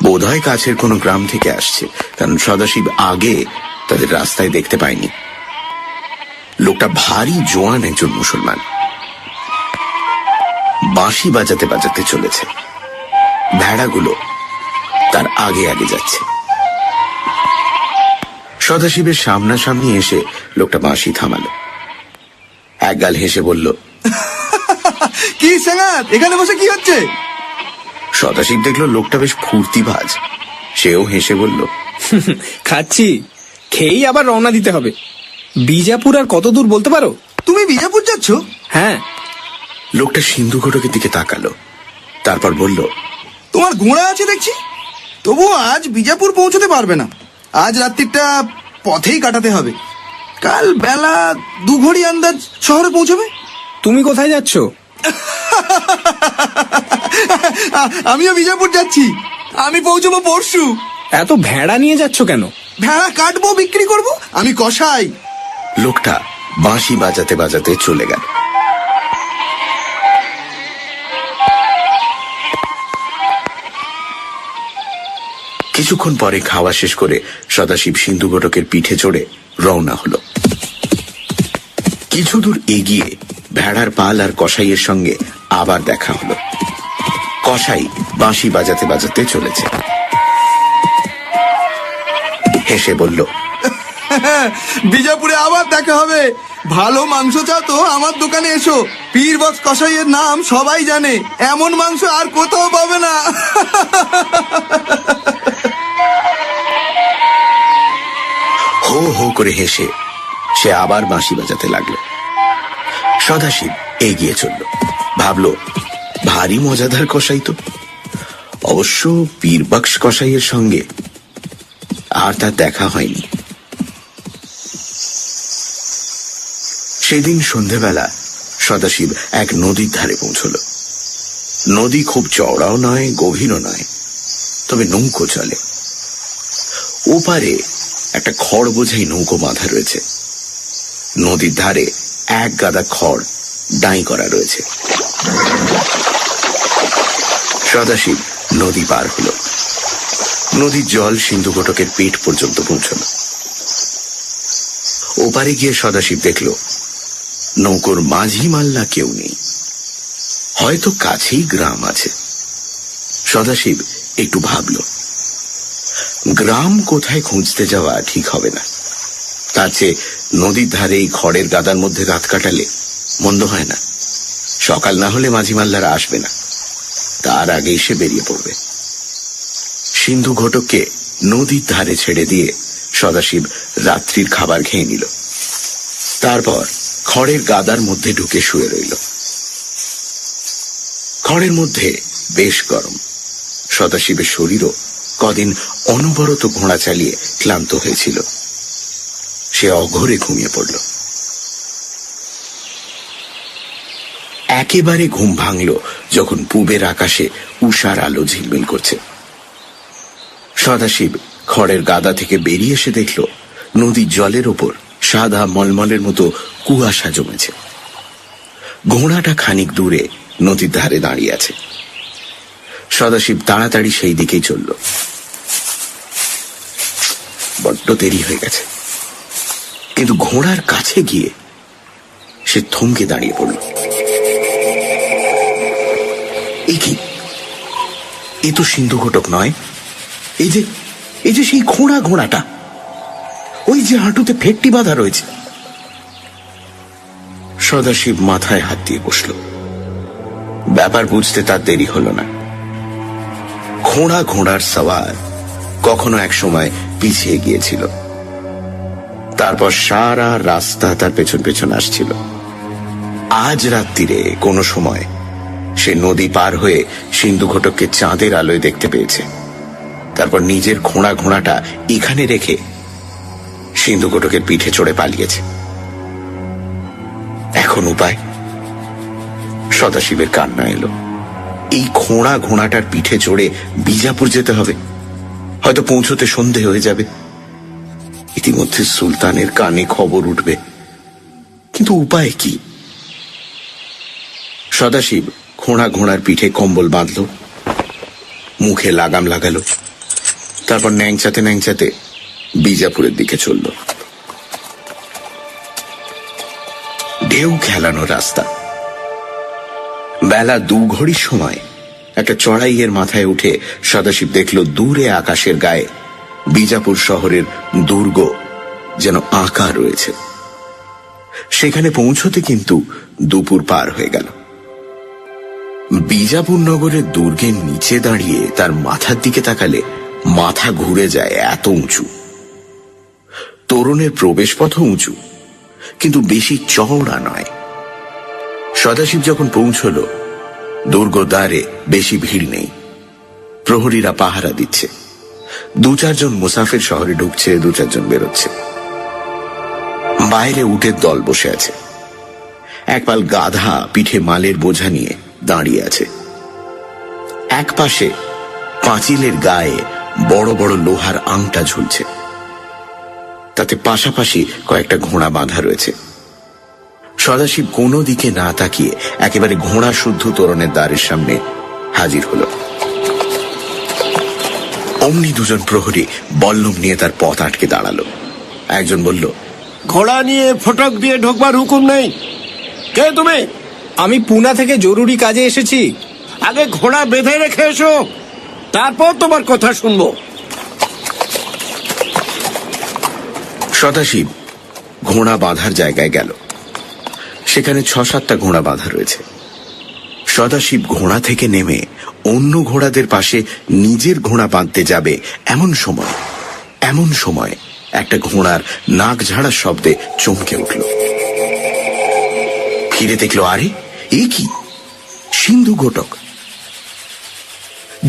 বোধহয় কাছের কোনো গ্রাম থেকে আসছে, কারণ সদাশিব আগে তাদের রাস্তায় দেখতে পায়নি। লোকটা ভারী জোয়ান একজন মুসলমান। বাঁশি বাজাতে বাজাতে চলেছে। ভেড়াগুলো তার আগে আগে যাচ্ছে। সদাশিবের সামনাসামনি এসে লোকটা বাঁশি থামালো। একগাল হেসে বলল, কি সাঙ্গাত, এখানে বসে কি হচ্ছে? সদাশিব দেখলো লোকটা বেশ ফুর্তিবাজ। সেও হেসে বলল, খাচ্ছি, খেয়েই আবার রওনা দিতে হবে। বিজাপুর আর কত দূর বলতে পারো? তুমি বিজাপুর যাচ্ছ? হ্যাঁ। লোকটা সিন্ধু ঘটকের দিকে তাকালো, তারপর বলল, তোমার ঘোড়া আছে দেখছি, তবু আজ বিজাপুর পৌঁছতে পারবে না। আজ রাত্রিটা পথেই কাটাতে হবে। কাল বেলা 2 ঘড়ি আন্দাজ শহরে পৌঁছবে। তুমি কোথায় যাচ্ছ? আমিও বিজাপুর যাচ্ছি। আমি পৌঁছবো পরশু। এত ভেড়া নিয়ে যাচ্ছ কেন? ভেড়া কাটবো, বিক্রি করব। আমি কসাই। লোকটা বাঁশি বাজাতে বাজাতে চলে গেল। কিছুক্ষণ পরে খাওয়া শেষ করে সদাশিব সিন্ধু ঘটকের পিঠে চড়ে রওনা হলো। কিছু দূর এগিয়ে ভেড়ার পাল আর কসাইয়ের সঙ্গে আবার দেখা হলো। কসাই বাঁশি বাজাতে বাজাতে চলেছে। হেসে বলল, বিজাপুরে আবার দেখা হবে। ভালো মাংস চাও তো আমার দোকানে এসো। পীরবক্স কসাইয়ের নাম সবাই জানে। এমন মাংস আর কোথাও পাবে না। হো হো করে হেসে সে আবার বাঁশি বাজাতে লাগলো। সদাশিব এগিয়ে চলল। ভাবলো, ভারী মজাদার কসাই তো। অবশ্য পীরবক্স কসাইয়ের সঙ্গে আর তার দেখা হয়নি। সেদিন সন্ধেবেলা সদাশিব এক নদীর ধারে পৌঁছল। নদী খুব চওড়াও নয়, গভীরও নয়, তবে নৌকো চলে। ওপারে একটা খড় বোঝাই নৌকো বাঁধা রয়েছে। নদীর ধারে এক গাদা খড় ডাঁই করা রয়েছে। সদাশিব নদী পার হল। নদীর জল সিন্ধু ঘটকের পেট পর্যন্ত পৌঁছল। ওপারে গিয়ে সদাশিব দেখল নৌকোর মাঝি মাল্লা কেউ নেই। হয়তো কাছেই গ্রাম আছে। সদাশিব একটু ভাবল, গ্রাম কোথায় খুঁজতে যাওয়া ঠিক হবে না। তার চেয়ে নদীর ধারে এই খড়ের গাদার মধ্যে রাত কাটালে মন্দ হয় না। সকাল না হলে মাঝি মাল্লারা আসবে না, তার আগেই সে বেরিয়ে পড়বে। সিন্ধু ঘটককে নদীর ধারে ছেড়ে দিয়ে সদাশিব রাত্রির খাবার খেয়ে নিল। তারপর খড়ের গাদার মধ্যে ঢুকে শুয়ে রইল। খড়ের মধ্যে বেশ গরম। সদাশিবের শরীরও কদিন অনবরত ঘোড়া চালিয়ে ক্লান্ত হয়েছিল। সে অঘোরে ঘুমিয়ে পড়ল। একেবারে ঘুম ভাঙল যখন পূবের আকাশে উষার আলো ঝিলমিল করছে। সদাশিব খড়ের গাদা থেকে বেরিয়ে এসে দেখল নদীর জলের ওপর সাদা মলমলের মতো কুয়াশা জমেছে। ঘোড়াটা খানিক দূরে নদীর ধারে দাঁড়িয়ে আছে। সদাশিব তাড়াতাড়ি সেই দিকেই চলল। বড্ড দেরি হয়ে গেছে, কিন্তু ঘোড়ার কাছে গিয়ে সে থমকে দাঁড়িয়ে পড়ল। এ কি? এ তো সিন্ধু ঘটক নয়। এই যে সেই ঘোড়াটা, ওই যে হাঁটুতে ফেটটি বাঁধা রয়েছে। সদাশিব মাথায় হাত দিয়ে বসল। ব্যাপার বুঝতে তার দেরি হলো না। ঘোড়ার সওয়ার কখনো এক সময় পিছিয়ে গিয়েছিল, তারপর সারা রাস্তা তার পেছন পেছন আসছিল। আজ রাত্রিরে কোনো সময় সে নদী পার হয়ে সিন্ধু ঘটককে চাঁদের আলোয় দেখতে পেয়েছে। তারপর নিজের ঘোড়াটা এখানে রেখে সিন্ধু ঘটকের পিঠে চড়ে পালিয়েছে। এখন উপায়? সদাশিবের কান্না এলো। এই ঘোড়াটার পিঠে চড়ে বিজাপুর যেতে হবে। হয়তো পৌঁছতে সন্ধে হয়ে যাবে। ইতিমধ্যে সুলতানের কানে খবর উঠবে, কিন্তু উপায় কি? সদাশিব ঘোড়ার পিঠে কম্বল বাঁধল, মুখে লাগাম লাগালো, তারপর ন্যাংচাতে বিজাপুরের দিকে চলল। ঢেউ খেলানো রাস্তা। বেলা 2 ঘড়ির সময় একটা চড়াইয়ের মাথায় উঠে সদাশিব দেখল দূরে আকাশের গায়ে বিজাপুর শহরের দুর্গ যেন আঁকা রয়েছে। সেখানে পৌঁছতে কিন্তু দুপুর পার হয়ে গেল। বিজাপুর নগরের দুর্গের নিচে দাঁড়িয়ে তার মাথার দিকে তাকালে মাথা ঘুরে যায়, এত উঁচু। তোরণের প্রবেশপথও উঁচু, কিন্তু বেশি চওড়া নয়। সদাশিব যখন পৌঁছল, দুর্গ দ্বারে বেশি ভিড় নেই। প্রহরীরা পাহারা দিচ্ছে। 2-4 জন মুসাফির শহরে ঢুকছে, 2-4 জন বেরোচ্ছে। বাইরে উটের দল বসে আছে। একপাল গাধা পিঠে মালের বোঝা নিয়ে দাঁড়িয়ে আছে। এক পাশে পাঁচিলের গায়ে বড় বড় লোহার আংটা ঝুলছে। তাতে পাশাপাশি কয়েকটা ঘোড়া বাঁধা রয়েছে। সদাশিব কোনো দিকে না তাকিয়ে একেবারে ঘোড়া শুদ্ধ তোরণের দ্বারের সামনে হাজির হল। অমনি 2 জন প্রহরী বল্লম নিয়ে তার পথ আটকে দাঁড়ালো। একজন বলল, ঘোড়া নিয়ে ফটক দিয়ে ঢোকবার হুকুম নেই। কে তুমি? আমি পুনা থেকে জরুরি কাজে এসেছি। আগে ঘোড়া বেঁধে রেখে এসো, তারপর তোমার কথা শুনবো। সদাশিব ঘোড়া বাঁধার জায়গায় গেল। সেখানে 6-7টা ঘোড়া বাঁধা রয়েছে। সদাশিব ঘোড়া থেকে নেমে অন্য ঘোড়াদের পাশে নিজের ঘোড়া বাঁধতে যাবে, এমন সময় একটা ঘোড়ার নাক ঝাড়ার শব্দে চমকে উঠল। ফিরে দেখল, আরে এ কি? সিন্ধু ঘটক।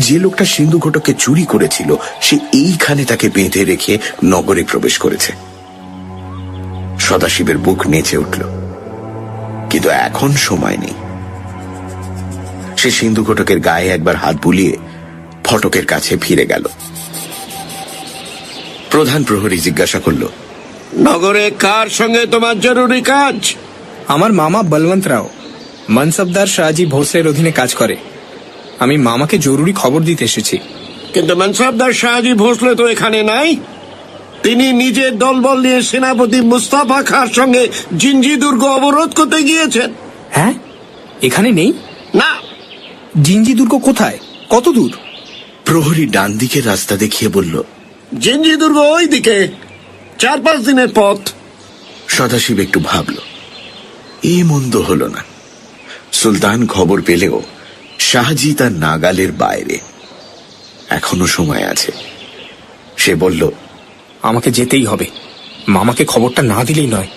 যে লোকটা সিন্ধু ঘটককে চুরি করেছিল, সে এইখানে তাকে বেঁধে রেখে নগরে প্রবেশ করেছে। সদাশিবের বুক নেচে উঠল, কিন্তু এখন সময় নেই। সে সিন্ধু ঘটকের গায়ে একবার হাত বুলিয়ে ফটকের কাছে ফিরে গেল। প্রধান প্রহরী জিজ্ঞাসা করল, নগরে কার সঙ্গে তোমার জরুরি কাজ? আমার মামা বলবন্ত রাও মনসবদার শাহজি ভোসলের অধীনে কাজ করে। আমি মামাকে জরুরি খবর দিতে এসেছি। কিন্তু মনসবদার শাহজি ভোসলে তো এখানে নাই। তিনি নিজের দলবল নিয়ে সেনাপতি মুস্তাফা খাঁর সঙ্গে জিঞ্জি দুর্গ অবরোধ করতে গিয়েছেন। হ্যাঁ, এখানে নেই? না। জিঞ্জি দুর্গ কোথায়? কত দূর? প্রহরী ডান দিকের রাস্তা দেখিয়ে বলল, জিঞ্জি দুর্গ ওই দিকে, 4-5 দিনের পথ। সদাশিব একটু ভাবল, এ মন্দ হল না। সুলতান খবর পেলেও শাহজি তার নাগালের বাইরে। এখনো সময় আছে। সে বলল, আমাকে যেতেই হবে। মামাকে খবরটা না দিলেই নয়।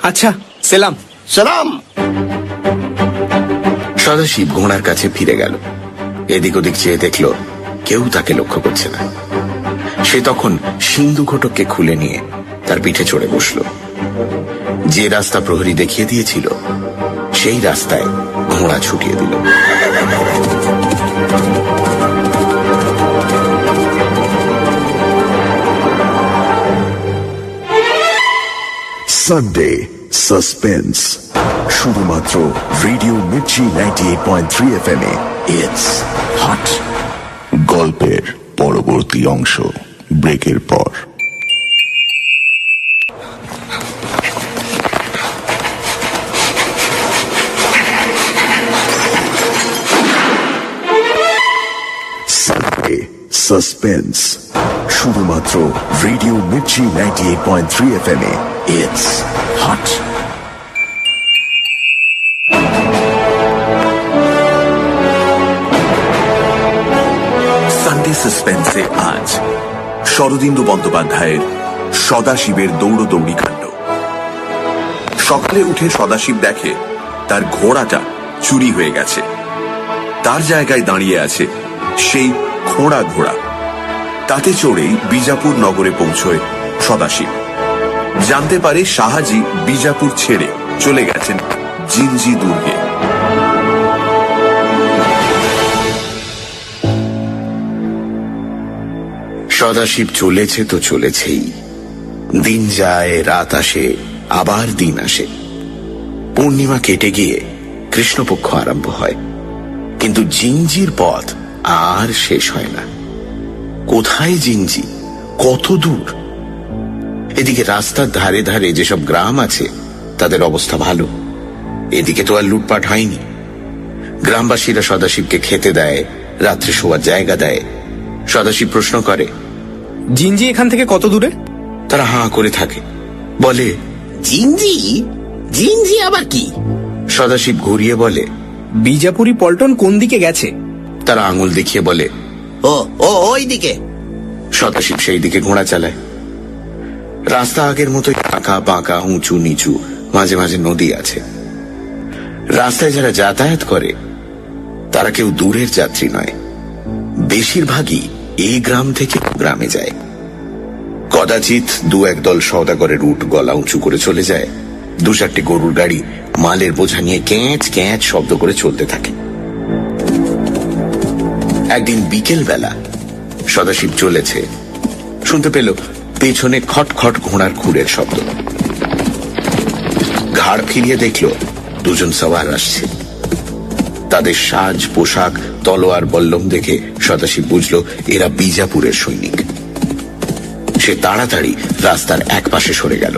আচ্ছা, সেলাম। সালাম। সদাশিব ঘোড়ার কাছে ফিরে গেল। এদিক ওদিক চেয়ে দেখল কেউ তাকে লক্ষ্য করছে না। সে তখন সিন্ধু ঘটককে খুলে নিয়ে তার পিঠে চড়ে বসল। যে রাস্তা প্রহরী দেখিয়ে দিয়েছিল, সেই রাস্তায় ঘোড়া ছুটিয়ে দিল। Sunday সাসপেন্স শুধুমাত্র রেডিও মির্চি 98.3 FM এ ইটস হট। গল্পের পরবর্তী অংশ ব্রেকের পর। সানডে সাসপেন্স শুধুমাত্র রেডিও মির্চি 98.3 FM এ ইটস হট। সানডে সাসপেন্সে আজ শরদিন্দু বন্দ্যোপাধ্যায়ের সদাশিবের দৌড়দৌড়ি কাণ্ড। সকালে উঠে সদাশিব দেখে তার ঘোড়াটা চুরি হয়ে গেছে। তার জায়গায় দাঁড়িয়ে আছে সেই খোঁড়া ঘোড়া। তাতে চড়েই বিজাপুর নগরে পৌঁছয় সদাশিব। জানতে পারে শাহাজি বিজাপুর ছেড়ে চলে গেছেন জিঞ্জি দুর্গে। সদাশিব চলেছে তো চলেছেই। দিন যায়, রাত আসে, আবার দিন আসে। পূর্ণিমা কেটে গিয়ে কৃষ্ণপক্ষ আরম্ভ হয়, কিন্তু জিঞ্জির পথ আর শেষ হয় না। কোথায় জিঞ্জি, কত দূর? এদিকে রাস্তার ধারে ধারে যেসব গ্রাম আছে তাদের অবস্থা ভালো। এদিকে তো আর লুটপাট হয়নি। গ্রামবাসীরা সদাশিবকে খেতে দেয়, রাত্রে শোয়ার জায়গা দেয়। সদাশিব প্রশ্ন করে, জিঞ্জি এখান থেকে কত দূরে? তারা হাঁ করে থাকে, বলে, জিঞ্জি? জিঞ্জি আবার কি? সদাশিব ঘুরিয়ে বলে, বিজাপুরি পল্টন কোন দিকে গেছে? তারা আঙুল দেখিয়ে বলে, ও ও ওই দিকে। সদাশিব সেই দিকে ঘোড়া চালায়। রাস্তা আগের মতোই আঁকা বাঁকা, উঁচু নিচু, মাঝে মাঝে নদী আছে। রাস্তায় যারা যাতায়াত করে তারা কেউ দূরের যাত্রী নয়, বেশিরভাগই এই গ্রাম থেকে গ্রামে যায়। কদাচিৎ দু একদল সওদাগরের উট গলা উঁচু করে চলে যায়। দু চারটি গরুর গাড়ি মালের বোঝা নিয়ে ক্যাঁচ ক্যাঁচ শব্দ করে চলতে থাকে। একদিন বিকেল বেলা সদাশিব চলেছে, শুনতে পেল পেছনে খটখট ঘোড়ার খুঁড়ের শব্দ। ঘাড় ফিরিয়ে দেখল দুজন সওয়ার আসছে। তাদের সাজ পোশাক, তলোয়ার বল্লম দেখে সদাশিব বুঝল এরা বিজাপুরের সৈনিক। সে তাড়াতাড়ি রাস্তার এক পাশে সরে গেল।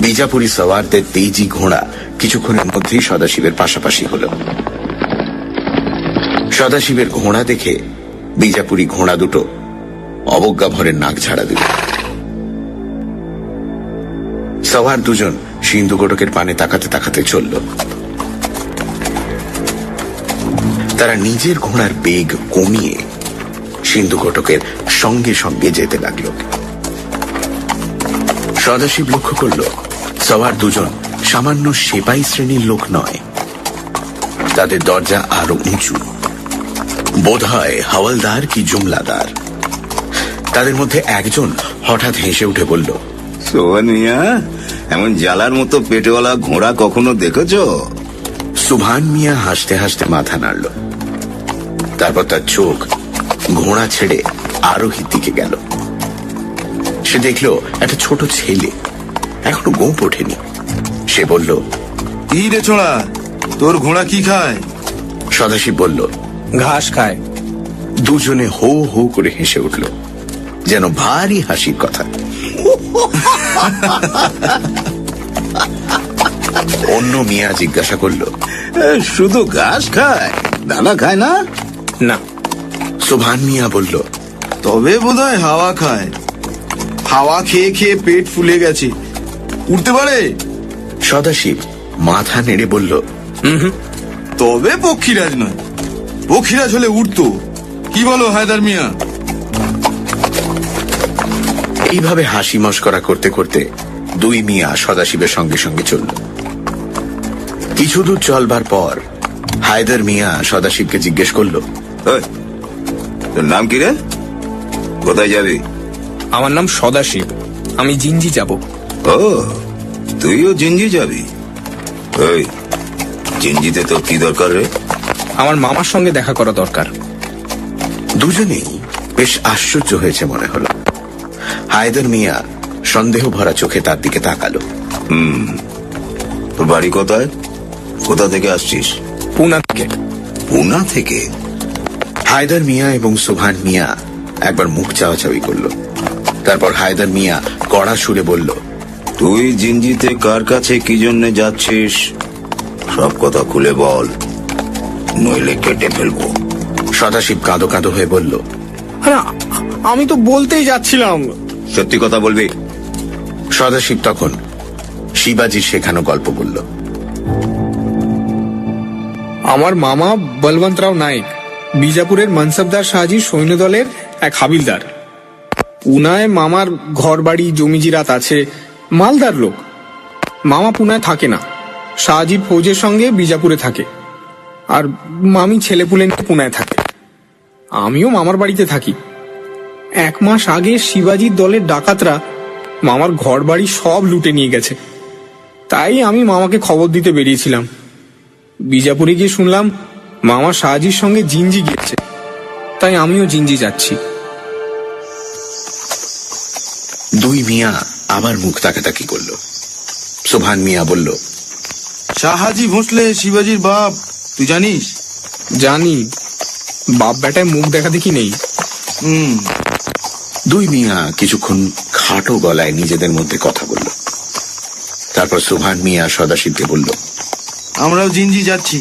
বিজাপুরি সওয়ারদের তেজি ঘোড়া কিছুক্ষণের মধ্যেই সদাশিবের পাশাপাশি হল। সদাশিবের ঘোড়া দেখে বিজাপুরি ঘোড়া দুটো অবজ্ঞা ভরে নাক ঝাড়া দিল। সওয়ার দুজন সিন্ধু গোটকের পানে তাকাতে তাকাতে চলল। তারা নিজের ঘোড়ার বেগ কমিয়ে সিন্ধু ঘটকের সঙ্গে সঙ্গে যেতে লাগল। সদাশিব লক্ষ্য করল সওয়ার দুজন সামান্য সেপাই শ্রেণীর লোক নয়, তাদের দরজা আরো উঁচু, বোধ হয় হাওলদার কি জুমলাদার। তাদের মধ্যে একজন হঠাৎ হেসে উঠে বলল, সোহান মিয়া, এমন জ্বালার মতো পেটওয়ালা ঘোড়া কখনো দেখেছ? সুভান মিয়া হাসতে হাসতে মাথা নাড়ল। তারপর তার চোখ ঘোড়া ছেড়ে আরোহীর দিকে গেল। সে দেখল একটা ছোট ছেলে, এখনো গোঁপ ওঠেনি। সে বলল, কি রে ছোড়া, তোর ঘোড়া কি খায়? সদাশিব বলল, ঘাস খায়। দুজনে হো হো করে হেসে উঠল, যেন ভারী হাসির কথা। অন্য মিয়া জিজ্ঞাসা করল, শুধু ঘাস খায়, দানা খায় না? না। সুভান মিয়া বলল, তবে বোধহয় হাওয়া খায়। হাওয়া খেয়ে খেয়ে পেট ফুলে গেছে, উঠতে পারে? সদাশিব মাথা নেড়ে বলল, তবে পক্ষীরাজ নয়। পক্ষীরাজ হলে উঠতো। কি বলো হায়দার মিয়া? এইভাবে হাসি মশকরা করতে করতে দুই মিয়া সদাশিবের সঙ্গে সঙ্গে চলল। কিছু দূর চলবার পর হায়দার মিয়া সদাশিবকে জিজ্ঞেস করল, তোর নাম কি রে? কোথায় যাবি? আমার নাম সদাশিব, আমি জিঞ্জি যাব। ও, তুইও জিঞ্জি যাবি? ওই জিঞ্জিতে তোর কি দরকার রে? আমার মামার সঙ্গে দেখা করা দরকার। দুজনেই বেশ আশ্চর্য হয়েছে মনে হলো। হায়দার মিয়া সন্দেহ ভরা চোখে তার দিকে তাকালো। তোর বাড়ি কোথায়? কোথা থেকে আসছিস? পুনা থেকে। পুনা থেকে? হায়দার মিয়া এবং সুবহান মিয়া একবার মুখ চাওয়াচাওয়ি করলো। তারপর হায়দার মিয়া কড়া সুরে বলল, তুই জিঞ্জিতে কার কাছে কি জন্য যাচ্ছিস সব কথা খুলে বল, নইলে কেটে ফেলবো। সদাশিব কাঁদো কাঁদো হয়ে বলল, আরে, আমি তো বলতেই যাচ্ছিলাম। সত্যি কথা বলবি? সদাশিব তখন শিবাজির শেখানো গল্প বলল। আমার মামা বলবন্তরাও নায়েক বিজাপুরের মনসবদার শাহজির সৈন্যদলের এক হাবিলদার। পুনায় মামার ঘর বাড়ি জমিজিরাত আছে, মালদার লোক। মামা পুনায় থাকে না, শাহজির ফৌজের সঙ্গে বিজাপুরে থাকে, আর মামি ছেলেপুলে নিয়ে পুনায় থাকে। আমিও মামার বাড়িতে থাকি। 1 মাস আগে শিবাজির দলের ডাকাতরা মামার ঘর বাড়ি সব লুটে নিয়ে গেছে। তাই আমি মামাকে খবর দিতে বেরিয়েছিলাম। বিজাপুরে গিয়ে শুনলাম মামা শাহজির সঙ্গে জিঞ্জি গিয়েছে, তাই আমিও জিঞ্জি যাচ্ছি। দুই মিয়া আবার মুখ তাকাতাকি করলো। সুবহান মিয়া বলল, শাহাজি ভোঁসলে শিবাজির বাপ, তুই জানিস? জানি, বাপ বেটায় মুখ দেখা দেখি নেই। দুই মিয়া কিছুক্ষণ খাটো গলায় নিজেদের মধ্যে কথা বলল। তারপর সুবহান মিয়া সদাশিবকে বলল, আমরাও জিঞ্জি যাচ্ছি,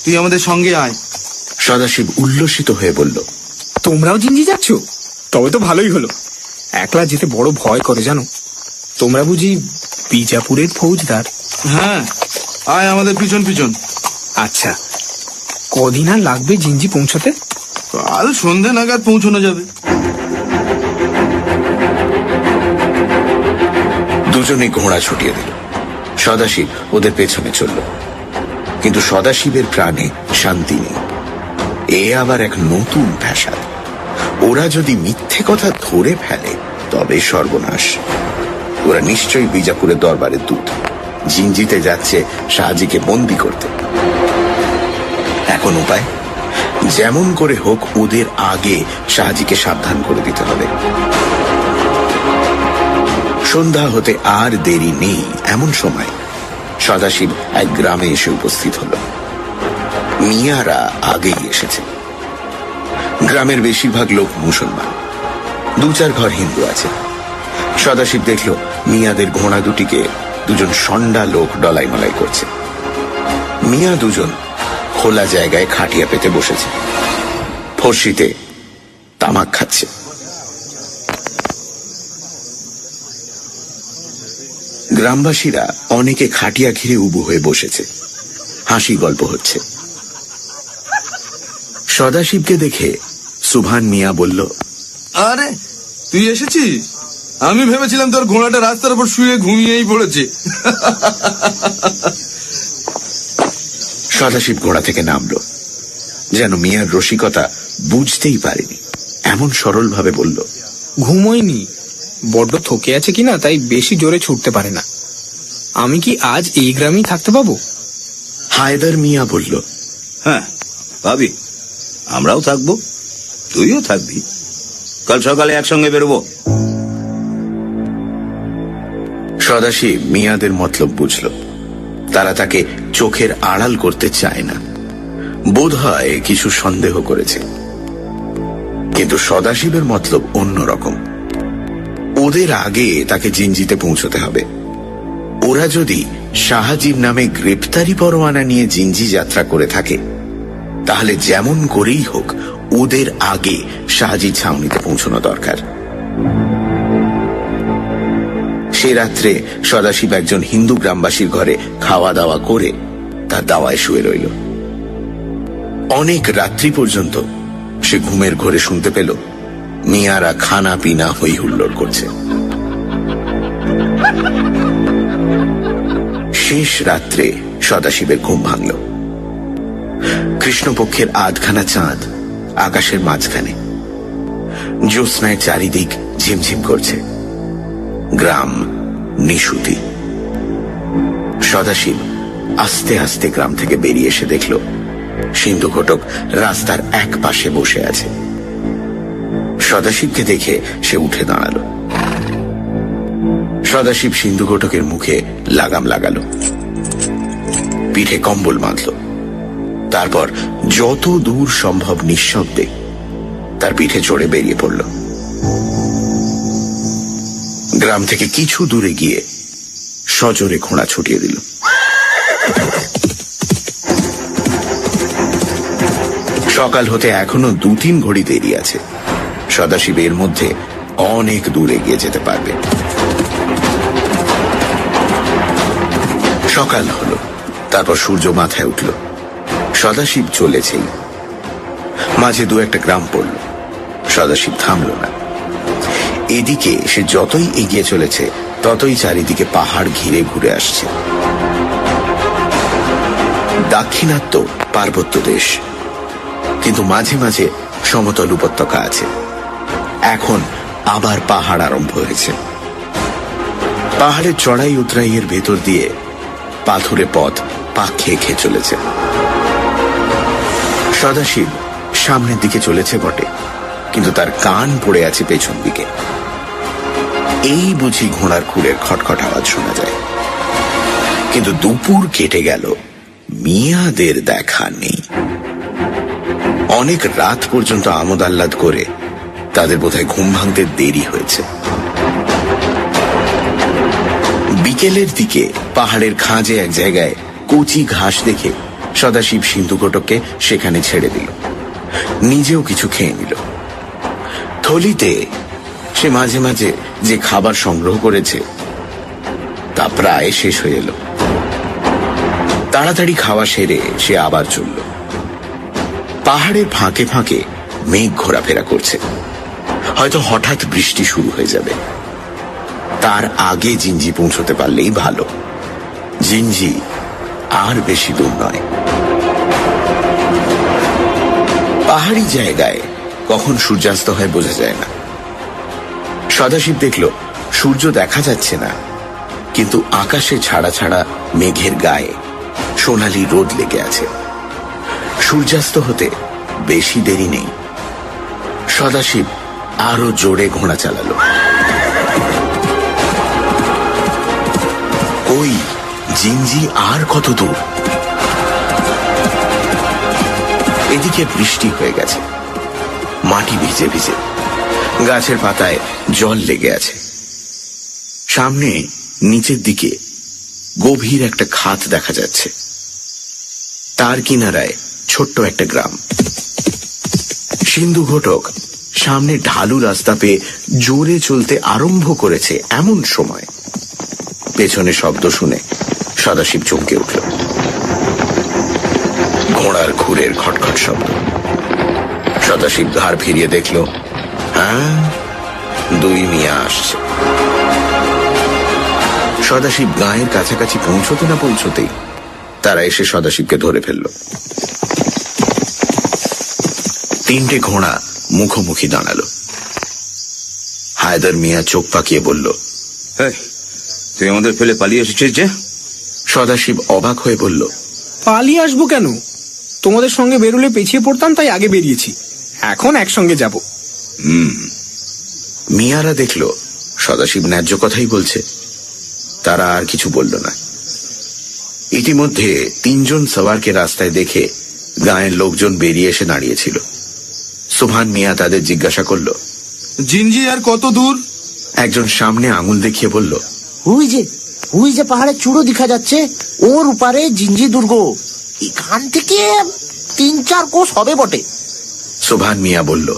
তুই আমাদের সঙ্গে আয়। সদাশিব উল্লসিত হয়ে বলল, তোমরাও জিঞ্জি যাচ্ছ? তবে তো ভালোই হলো। একলা যেতে বড় ভয় করে জানো। তোমরা বুঝি বিজাপুরের ফৌজদার? হ্যাঁ, আয় আমাদের পিছন পিছন। আচ্ছা, কদিন আর লাগবে জিঞ্জি পৌঁছাতে? কাল সন্ধে নাগাদ পৌঁছানো যাবে। দুজনে ঘোড়া ছুটিয়ে দিল। সদাশিব ওদের পেছনে চলল, কিন্তু সদাশিবের প্রাণে শান্তি নেই। এ আবার এক নতুন ফ্যাসাদ। ওরা যদি মিথ্যে কথা ধরে ফেলে তবে সর্বনাশ। ওরা নিশ্চয়ই বিজাপুরের দরবারের দূত, জিঞ্জিতে যাচ্ছে শাহজিকে বন্দি করতে। এখন উপায়, যেমন করে হোক ওদের আগে শাহজিকে সাবধান করে দিতে হবে। সন্ধ্যা হতে আর দেরি নেই। এমন সময় সদাশিব এক গ্রামে এসে উপস্থিত হল। মিয়ারা আগেই এসেছে। গ্রামের বেশিরভাগ লোক মুসলমান, 2-4 ঘর হিন্দু আছে। সদাশিব দেখল মিয়াদের ঘোড়া দুটিকে দুজন ষণ্ডা লোক ডলাই মলাই করছে। মিয়া দুজন খোলা জায়গায় খাটিয়া পেতে বসেছে, ফর্সিতে তামাক খাচ্ছে। গ্রামবাসীরা অনেকে খাটিয়া ঘিরে উবু হয়ে বসেছে, হাসি গল্প হচ্ছে। সদাশিবকে দেখে সুবহান মিয়া বলল, আরে তুই এসেছিস? আমি ভেবেছিলাম তোর ঘোড়াটা রাস্তার উপর শুয়ে ঘুমিয়েই পড়েছে। সদাশিব ঘোড়া থেকে নামলো, যেন মিয়ার রসিকতা বুঝতেই পারেনি, এমন সরল ভাবে বলল, ঘুমোয়নি, বড্ড থকে আছে কিনা তাই বেশি জোরে ছুটতে পারে না। আমি কি আজ এই গ্রামেই থাকতে পাবো? হায়দার মিয়া বলল, হ্যাঁ ভাবি, আমরাও থাকবো, তুইও থাকবি। কাল সকালে একসঙ্গে বেরোবো। সদাশিব মিয়াদের মতলব বুঝল। তারা তাকে চোখের আড়াল করতে চায় না, বোধ হয় কিছু সন্দেহ করেছে। কিন্তু সদাশিবের মতলব অন্যরকম। ওদের আগে তাকে জিঞ্জিতে পৌঁছতে হবে। ওরা যদি শাহজির নামে গ্রেপ্তারি পরোয়ানা নিয়ে জিঞ্জি যাত্রা করে থাকে, তাহলে যেমন করেই হোক ওদের আগে শাহজি ছাউনিতে পৌঁছানো দরকার। সে রাত্রে সদাশিব একজন হিন্দু গ্রামবাসীর ঘরে খাওয়া দাওয়া করে তার দাওয়ায় শুয়ে রইল। অনেক রাত্রি পর্যন্ত সে ঘুমের ঘোরে শুনতে পেল মিয়ারা খানা পিনা হই হুল্লোড় করছে। শেষ রাত্রে সদাশিবের ঘুম ভাঙল। কৃষ্ণপক্ষের আধখানা চাঁদ আকাশের মাঝখানে, জ্যোৎস্নায় চারিদিক ঝিমঝিম করছে। গ্রাম নিশুতি। সদাশিব আস্তে আস্তে গ্রাম থেকে বেরিয়ে এসে দেখল সিন্ধু ঘটক রাস্তার এক পাশে বসে আছে। সদাশিবকে দেখে সে উঠে দাঁড়ালো। সদাশিব সিন্ধু ঘটকের মুখে লাগাম লাগালো, পিঠে কম্বল বাঁধল, তারপর যত দূর সম্ভব নিঃশব্দে তার পিঠে চড়ে বেরিয়ে পড়ল। গ্রাম থেকে কিছু দূরে গিয়ে সজোরে ঘোড়া ছুটিয়ে দিল। সকাল হতে এখনো 2-3 ঘড়ি দেরি আছে। সদাশিব এর মধ্যে অনেক দূর এগিয়ে যেতে পারবে। সকাল হলো, তারপর সূর্য মাথায় উঠল। সদাশিব চলেছেই। মাঝে 2-1 গ্রাম পড়ল। সদাশিব থামল না। এদিকে সে যতই এগিয়ে চলেছে ততই চারিদিকে পাহাড় ঘিরে ঘুরে আসছে। দাক্ষিণাত্য পার্বত্য দেশ, কিন্তু মাঝে মাঝে সমতল উপত্যকা আছে। এখন আবার পাহাড় আরম্ভ হয়েছে। পাহাড়ের চড়াই উতরাইয়ের ভেতর দিয়ে পাথুরে পথ পাক খেয়ে খেয়ে চলেছে। সদাশিব সামনের দিকে চলেছে বটে, কিন্তু তার কান পড়ে আছে পেছন দিকে। এই বুঝি ঘোড়ার খুরের খটখট আওয়াজ শোনা যায়। কিন্তু দুপুর কেটে গেল, মিয়াদের দেখা নেই। অনেক রাত পর্যন্ত আমোদ আহ্লাদ করে তাদের বোধহয় ঘুম ভাঙতে দেরি হয়েছে। বিকেলের দিকে পাহাড়ের খাঁজে এক জায়গায় কচি ঘাস দেখে সদাশিব সিন্ধু ঘটককে সেখানে ছেড়ে দিল। নিজেও কিছু খেয়ে নিল। থলিতে সে মাঝে মাঝে যে খাবার সংগ্রহ করেছে তা প্রায় শেষ হয়ে এলো। তাড়াতাড়ি খাওয়া সেরে সে আবার চলল। পাহাড়ের ফাঁকে ফাঁকে মেঘ ঘোরাফেরা করছে। হয়তো হঠাৎ বৃষ্টি শুরু হয়ে যাবে। তার আগে জিঞ্জি পৌঁছতে পারলেই ভালো। জিঞ্জি আর বেশি দূর নয়। পাহাড়ি জায়গায় কখন সূর্যাস্ত হয় বোঝা যায় না। সদাশিব দেখল সূর্য দেখা যাচ্ছে না, কিন্তু আকাশে ছাড়া ছাড়া মেঘের গায়ে সোনালি রোদ লেগে আছে। সূর্যাস্ত হতে বেশি দেরি নেই। সদাশিব আরো জোরে ঘোড়া চালালো। ওই জিঞ্জি আর কত দূর। এদিকে বৃষ্টি হয়ে গেছে। মাটি ভিজে ভিজে, গাছের পাতায় জল লেগে আছে। সামনে নিচের দিকে গভীর একটা খাত দেখা যাচ্ছে। তার কিনারায় ছোট্ট একটা গ্রাম। সিন্ধু ঘটক সামনে ঢালু রাস্তা পেয়ে জোরে চলতে আরম্ভ করেছে এমন সময় পেছনে শব্দ শুনে সদাশিব চমকে উঠল। ঘোড়ার খুরের খটখট শব্দ। সদাশিব ঘাড় ফিরিয়ে দেখল, হ্যাঁ, 2 মিয়া আসছে। সদাশিব গায়ের কাছাকাছি পৌঁছতে না পৌঁছতেই তারা এসে সদাশিবকে ধরে ফেলল। 3টে ঘোড়া মুখোমুখি দাঁড়ালো। হায়দার মিয়া চোখ পাকিয়ে বলল, তুই আমাদের ফেলে পালিয়ে এসেছিস যে? সদাশিব অবাক হয়ে বলল, পালিয়ে আসবো কেন? তোমাদের সঙ্গে বেরোলে পিছিয়ে পড়তাম, তাই আগে বেরিয়েছি। এখন একসঙ্গে যাব। মিয়ারা দেখল সদাশিব ন্যায্য কথাই বলছে। তারা আর কিছু বলল না। ইতিমধ্যে 3 জন সওয়ারকে রাস্তায় দেখে গাঁয়ের লোকজন বেরিয়ে এসে দাঁড়িয়েছিল। সুভান মিয়া তাদের জিজ্ঞাসা করল, জিঞ্জি আর কত দূর? একজন সামনে আঙুল দেখিয়ে বলল, ওই যে পাহাড়ের চূড়ো দেখা যাচ্ছে, ওর উপারে জিঞ্জি দুর্গ। এখান থেকে 3-4 কোষ হবে বটে। সুভান মিয়া বলল,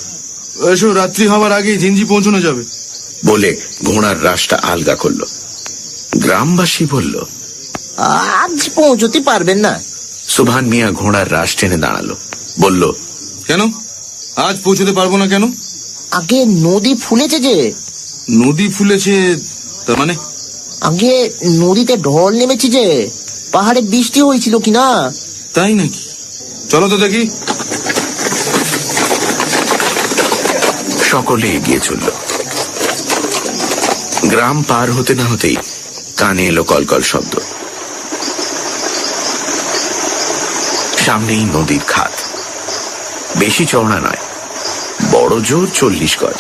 এসো, রাত্রি হওয়ার আগে জিঞ্জি পৌঁছানো যাবে। বলে ঘোড়ার রাশটা আলগা করল। গ্রামবাসী বলল, আজ পৌঁছতে পারবেন না। সুভান মিয়া ঘোড়ার রাশ টেনে দাঁড়ালো, বলল, কেন আজ পৌঁছতে পারবো না কেন? আগে নদী ফুলেছে যে। নদী ফুলেছে তার মানে? আগে নদীতে ঢল নেমেছে যে। পাহাড়ে বৃষ্টি হয়েছিল কিনা। তাই নাকি? চলো তো দেখি। সকলে এগিয়ে চলল। গ্রাম পার হতে না হতেই কানে এলো কলকল শব্দ। সামনেই নদীর খাত। বেশি চওড়া নয়, বড় জোর 40 গজ।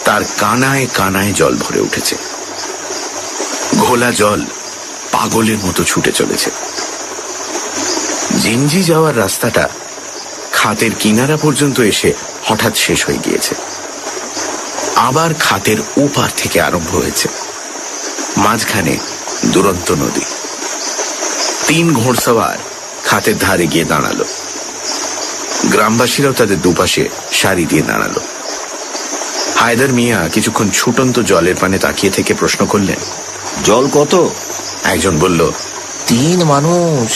তার কানায় কানায় জল ভরে উঠেছে। ঘোলা জল পাগলের মতো ছুটে চলেছে। জিঞ্জি যাওয়ার রাস্তাটা খাতের কিনারা পর্যন্ত এসে হঠাৎ শেষ হয়ে গিয়েছে। আবার খাতের ওপার থেকে আরম্ভ হয়েছে। মাঝখানে দুরন্ত নদী। 3 ঘোড়সওয়ার খাতের ধারে গিয়ে দাঁড়ালো। গ্রামবাসীরাও তাদের দুপাশে সারি দিয়ে দাঁড়ালো। হায়দার মিয়া কিছুক্ষণ ছুটন্ত জলের পানে তাকিয়ে থেকে প্রশ্ন করলেন, জল কত? একজন বলল, 3 মানুষ।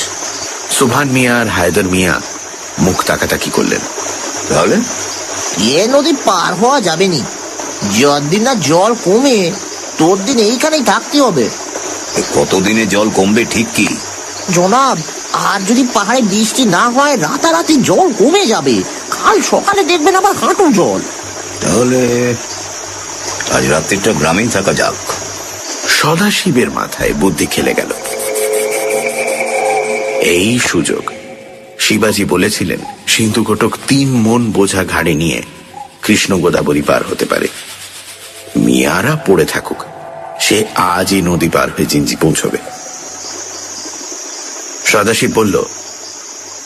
সুভান মিয়া আর হায়দার মিয়া মুখ তাকাতাকি করলেন। তাহলে এ নদী পার হওয়া যাবে নি। যতদিন না জল কমে তোর দিন এইখানেই থাকতে হবে। কতদিনে জল কমবে ঠিক কি? জনাব, আর যদি পাহাড়ে বৃষ্টি না হয় রাতারাতি জল কমে যাবে। কাল সকালে দেখবেন আবার হাঁটু জল। তাহলে আজ রাত্রিটা গ্রামেই থাকা যাক। সদাশিবের মাথায় বুদ্ধি খেলে গেল। এই সুযোগ শিবাজি বলেছিলেন সিন্ধু ঘটক 3 মন বোঝা ঘাড়ে নিয়ে কৃষ্ণ গোদাবরী পার হতে পারে। মিয়ারা পড়ে থাকুক, সে আজই নদী পার হয়ে জিঞ্জি পৌঁছবে। সদাশিব বলল,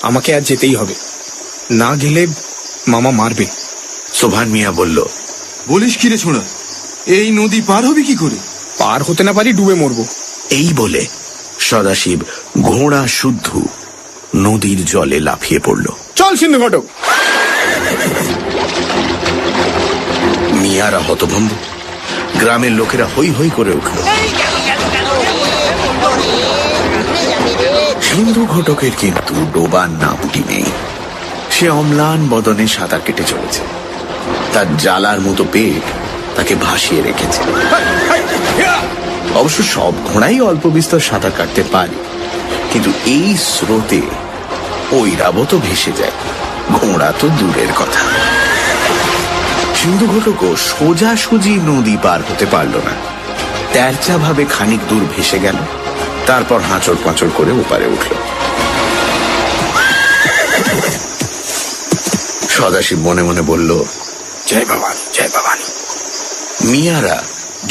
আমাকে আজ যেতেই হবে, না গেলে মামা মারবে। সোভান মিয়া বলল, বলিস কি রে ছোঁড়া, এই নদী পার হবে কি করে? পার হতে না পারি ডুবে মরবো। এই বলে সদাশিব ঘোড়া শুদ্ধ নদীর জলে লাফিয়ে পড়ল। চল সিন্ধু ঘটক। মিয়ারা হতভম্ব, গ্রামের লোকেরা হই হই করে উঠল। সিন্ধু ঘটকের কিন্তু ডোবার নামটি নেই। সে অম্লান বদনে সাঁতার কেটে চলেছে। তার জ্বালার মতো পেট তাকে ভাসিয়ে রেখেছে। অবশ্য সব ঘোড়াই অল্প বিস্তর সাঁতার কাটতে পারে, কিন্তু এই স্রোতে ঐরাবত ভেসে যায়, ঘোড়া তো দূরের কথা। সিন্ধু ঘটকও সোজাসুজি নদী পার হতে পারল না। তেরচা ভাবে খানিক দূর ভেসে গেল, তারপর হাঁচড় পাঁচড় করে ওপারে উঠল। সদাশিব মনে মনে বলল, জয় ভবানী, জয় ভবানী। মিয়ারা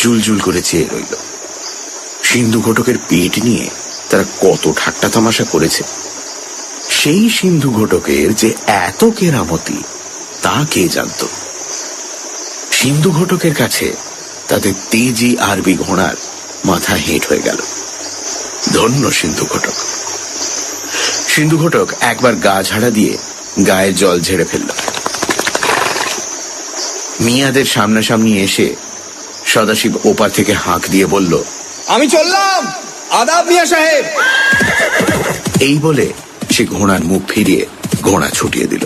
জুলজুল করে চেয়ে রইল। সিন্ধু ঘটকের পেট নিয়ে তারা কত ঠাট্টা তামাশা করেছে। সেই সিন্ধু ঘটকের যে এত কেরামতি তা কে জানত। সিন্ধু ঘটকের কাছে তাদের তেজি আরবি ঘোড়ার মাথা হেঁট হয়ে গেল। ধন্য সিন্ধু ঘটক। সিন্ধু ঘটক একবার গা ঝাড়া দিয়ে গায়ের জল ঝেড়ে ফেলল। মিয়াদের সামনাসামনি এসে সদাশিব ওপার থেকে হাঁক দিয়ে বলল, আমি চললাম, আদাব মিয়া সাহেব। এই বলে সে ঘোড়ার মুখ ফিরিয়ে ঘোড়া ছুটিয়ে দিল।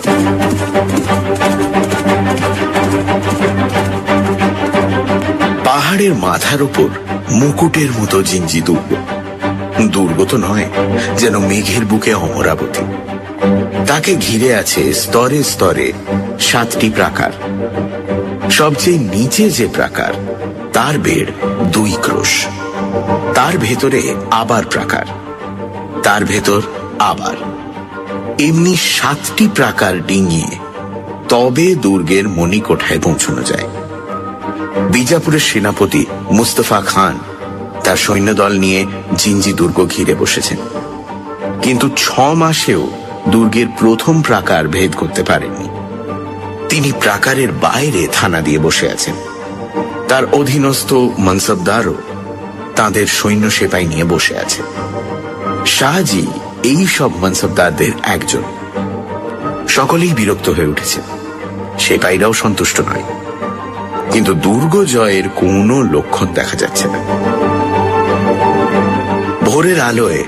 পাহাড়ের মাথার উপর মুকুটের মতো জিঞ্জি দুর্গ। দুর্গ তো নয়, যেন মেঘের বুকে অমরাবতী। তাকে ঘিরে আছে স্তরে স্তরে 7টি প্রাকার। সবচেয়ে নিচে যে প্রাকার তার বেড় 2 ক্রোশ। তার ভেতরে আবার প্রাকার, তার ভেতর আবার, এমনি 7টি প্রাকার ডিঙিয়ে তবে দুর্গের মণিকোঠায় পৌঁছানো যায়। বিজাপুরের সেনাপতি মুস্তফা খান তার সৈন্যদল নিয়ে জিঞ্জি দুর্গ ঘিরে বসেছেন, কিন্তু 6 মাসেও দুর্গের প্রথম প্রাকার ভেদ করতে পারেননি। তিনি প্রাকারের বাইরে থানা দিয়ে বসে আছেন। তার অধীনস্থ মনসবদারও তাদের সৈন্য সেপাই নিয়ে বসে আছে। শাহজি এই সব মনসবদারদের একজন। সকলেই বিরক্ত হয়ে উঠেছে, সেপাইরাও সন্তুষ্ট নয়, কিন্তু দুর্গ জয়ের কোনো লক্ষণ দেখা যাচ্ছে না। ভোরের আলোয়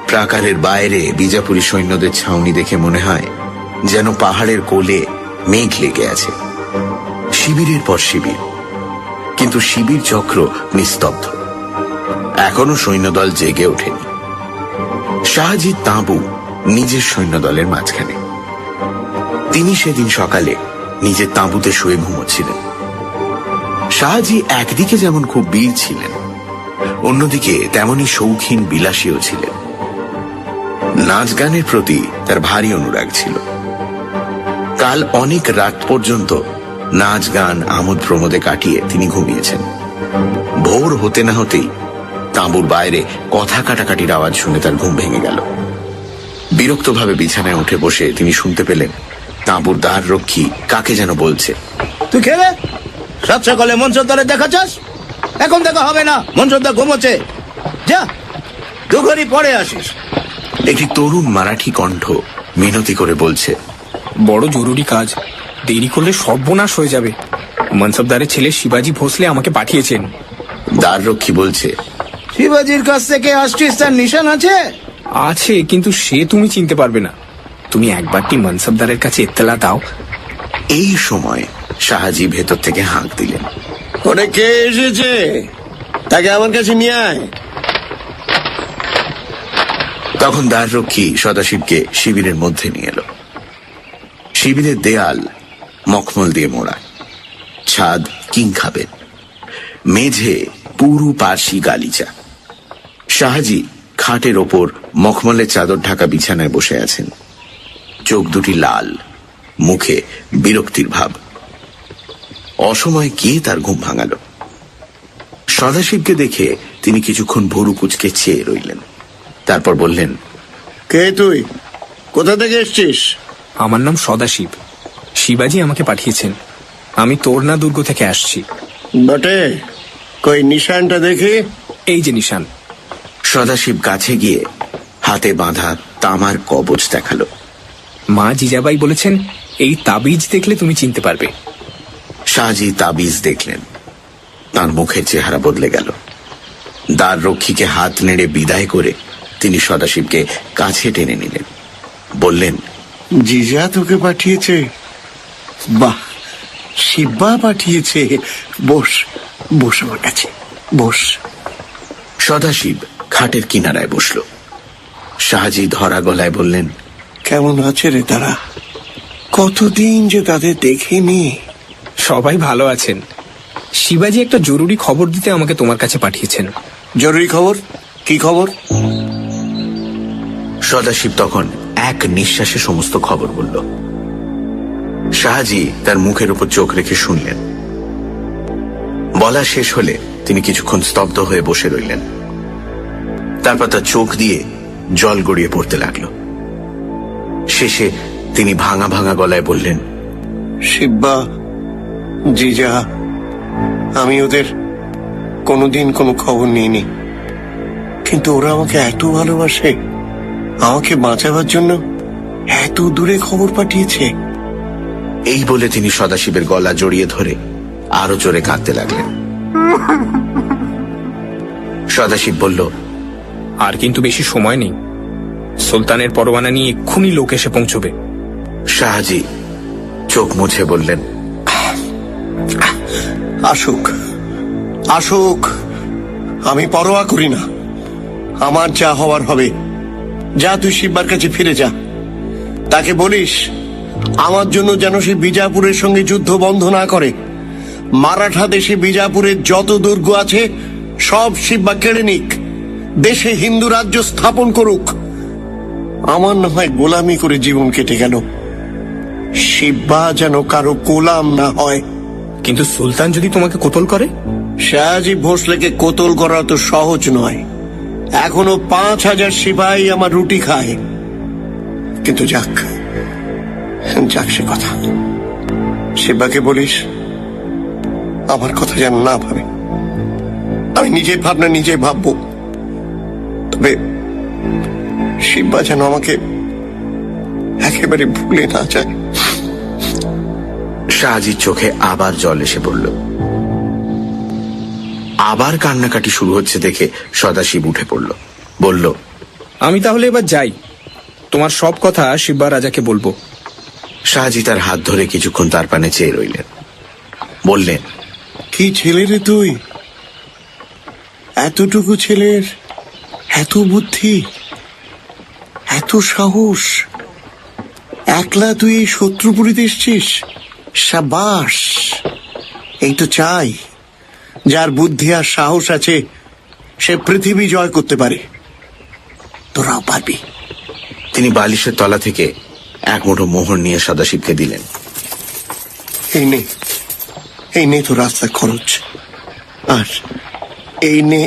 প্রাকারের বাইরে বিজাপুরী সৈন্যদের ছাউনি দেখে মনে হয় যেন পাহাড়ের কোলে মেঘ লেগে আছে। শিবিরের পর শিবির, কিন্তু শিবির চক্র নিস্তব্ধ। এখনো সৈন্যদল জেগে ওঠেনি। শাহজির তাঁবু নিজের সৈন্যদলের মাঝখানে। তিনি সেদিন সকালে নিজের তাঁবুতে শুয়ে ঘুমোচ্ছিলেন। শাহজি একদিকে যেমন খুব বীর ছিলেন, অন্যদিকে তেমনি শৌখিন বিলাসীও ছিলেন। নাচ গানের প্রতি তার ভারী অনুরাগ ছিল। কাল অনেক রাত পর্যন্ত নাচ গান আমোদ প্রমোদে কাটিয়ে তিনি ঘুমিয়েছেন। ভোর হতে না হতেই তাঁবুর বাইরে কথা কাটাকাটির আওয়াজ শুনে তার ঘুম ভেঙে গেল। বিরক্তভাবে বিছানায় উঠে বসে তিনি শুনতে পেলেন তাঁবুর দ্বার রক্ষী কাকে যেন বলছে, তুই খেলে সাত সকালে মনসুরদারে দেখা চাস? এখন দেখা হবে না, মনসুরদা ঘুমোচ্ছে, যা 2 ঘড়ি পরে আসিস। একটি তরুণ মারাঠি কণ্ঠ মিনতি করে বলছে, বড় জরুরি কাজ, দেরি করলে সর্বনাশ হয়ে যাবে। মনসবদারের ছেলে শিবাজি ভোসলে আমাকে পাঠিয়েছেন। দ্বার রক্ষী বলছে, শিবাজির কাছ থেকে আসছিস, তার নিশান আছে? আছে, কিন্তু সে তুমি চিনতে পারবে না। তুমি একবারটি মনসবদারের কাছে ইত্তেলা দাও। এই সময় শাহাজি ভেতর থেকে হাঁক দিলেন, ওরে কে এসেছে, তাকে আমার কাছে নিয়ে আয়। তখন দ্বাররক্ষী সদাশিবকে শিবিরের মধ্যে নিয়ে এলো। শিবিরের দেয়াল মখমল দিয়ে মোড়া, ছাদ কিং খাবে, মেঝে পুরু পার্সি গালিচা। শাহাজি খাটের ওপর মখমলের চাদর ঢাকা বিছানায় বসে আছেন। চোখ দুটি লাল, মুখে বিরক্তির ভাব। অসময়ে কে তার ঘুম ভাঙালো। সদাশিবকে দেখে তিনি কিছুক্ষণ ভুরু কুচকে চেয়ে রইলেন, তারপর বললেন, কে তুই, কোথা থেকে এসছিস? আমার নাম সদাশিব, শিবাজি আমাকে পাঠিয়েছেন। আমি তোরনা দুর্গ থেকে আসছি। বটে, কই নিশানটা দেখি। এই যে নিশান। সদাশিব কাছে গিয়ে হাতে বাঁধা তামার কবচ দেখালো। মা জিজাবাই বলেছেন এই তাবিজ দেখলে তুমি চিনতে পারবে। শাহজি তাবিজ দেখলেন, তার মুখের চেহারা বদলে গেল। দ্বার রক্ষীকে হাত নেড়ে বিদায় করে তিনি সদাশিবকে কাছে টেনে নিলেন, বললেন, জিজা তোকে পাঠিয়েছে? বাহ, শিবা পাঠিয়েছে। বস বস আমার কাছে, বস। সদাশিব খাটের কিনারায় বসল। শাহজি ধরা গলায় বললেন, কেমন আছে রে তারা? কতদিন যে তাদের দেখিনি। সবাই ভালো আছেন। শিবাজি একটা জরুরি খবর দিতে আমাকে তোমার কাছে পাঠিয়েছেন। জরুরি খবর? কি খবর? সদাশিব তখন এক নিঃশ্বাসে সমস্ত খবর বলল। শাহজি তার মুখের উপর চোখ রেখে শুনলেন। বলা শেষ হলে তিনি কিছুক্ষণ স্তব্ধ হয়ে বসে রইলেন। তারপর তার চোখ দিয়ে জল গড়িয়ে পড়তে লাগলো। শেষে তিনি ভাঙা ভাঙা গলায় বললেন, শিবা, জিজা, আমি ওদের কোনোদিন কোনো খবর নিইনি, কিন্তু ওরা আমাকে এত ভালোবাসে, আমাকে বাঁচাবার জন্য এত দূরে খবর পাঠিয়েছে। এই বলে তিনি সদাশিবের গলা জড়িয়ে ধরে আরো জোরে কাঁদতে লাগলেন। সদাশিব বলল, আর কিন্তু বেশি সময় নেই। সুলতানের পরোয়ানা নিয়ে এক্ষুনি লোক এসে পৌঁছবে। শাহজি চোখ মুছে বললেন, আসুক, আসুক, আমি পরোয়া করি না। আমার যা হওয়ার হবে। যা, তুই শিববার কাছে ফিরে যা। তাকে বলিস আমার জন্য যেন সে বিজাপুরের সঙ্গে যুদ্ধ বন্ধ না করে। মারাঠা দেশে বিজাপুরের যত দুর্গ আছে সব শিববা কেড়ে নিক, দেশে হিন্দু রাজ্য স্থাপন করুক। আমার না হয় গোলামি করে জীবন কেটে গেল, শিববা যেন কারো গোলাম না হয়। কিন্তু সুলতান যদি তোমাকে কোতল করে? শাহজি ভোসলেকে কোতল করা তো সহজ নয়। এখনো 5000 সিপাহী আমার রুটি খায়। কিন্তু যাক, যাক সে কথা। শিবাকে বলিস আমার কথা যেন না ভাবে। আমি নিজের ভাবনা নিজে ভাববো, তবে শিবা যেন আমাকে একেবারে ভুলে না যায়। শাহজির চোখে আবার জল এসে পড়ল। আবার কান্নাকাটি শুরু হচ্ছে দেখে সদাশিব উঠে পড়ল, বলল, আমি তাহলে এবার যাই। তোমার সব কথা শিবা রাজাকে বলবো। শাহজি তার হাত ধরে কিছুক্ষণ তার পানে চেয়ে রইলেন, বললেন, কি ছেলে রে তুই! এতটুকু ছেলের এত বুদ্ধি, এত সাহস! একলা তুই এই শত্রুপুরীতে এসছিস? সাবাস! এই তো চাই, যার বুদ্ধি আর সাহস আছে সে পৃথিবী জয় করতে পারে। তোরাও পারবি। তিনি বালিশের তলা থেকে এক মুঠো মোহর নিয়ে সদাশিবকে দিলেন। এই নে, এই নে তো রাস্তার খরচ, আর এই নে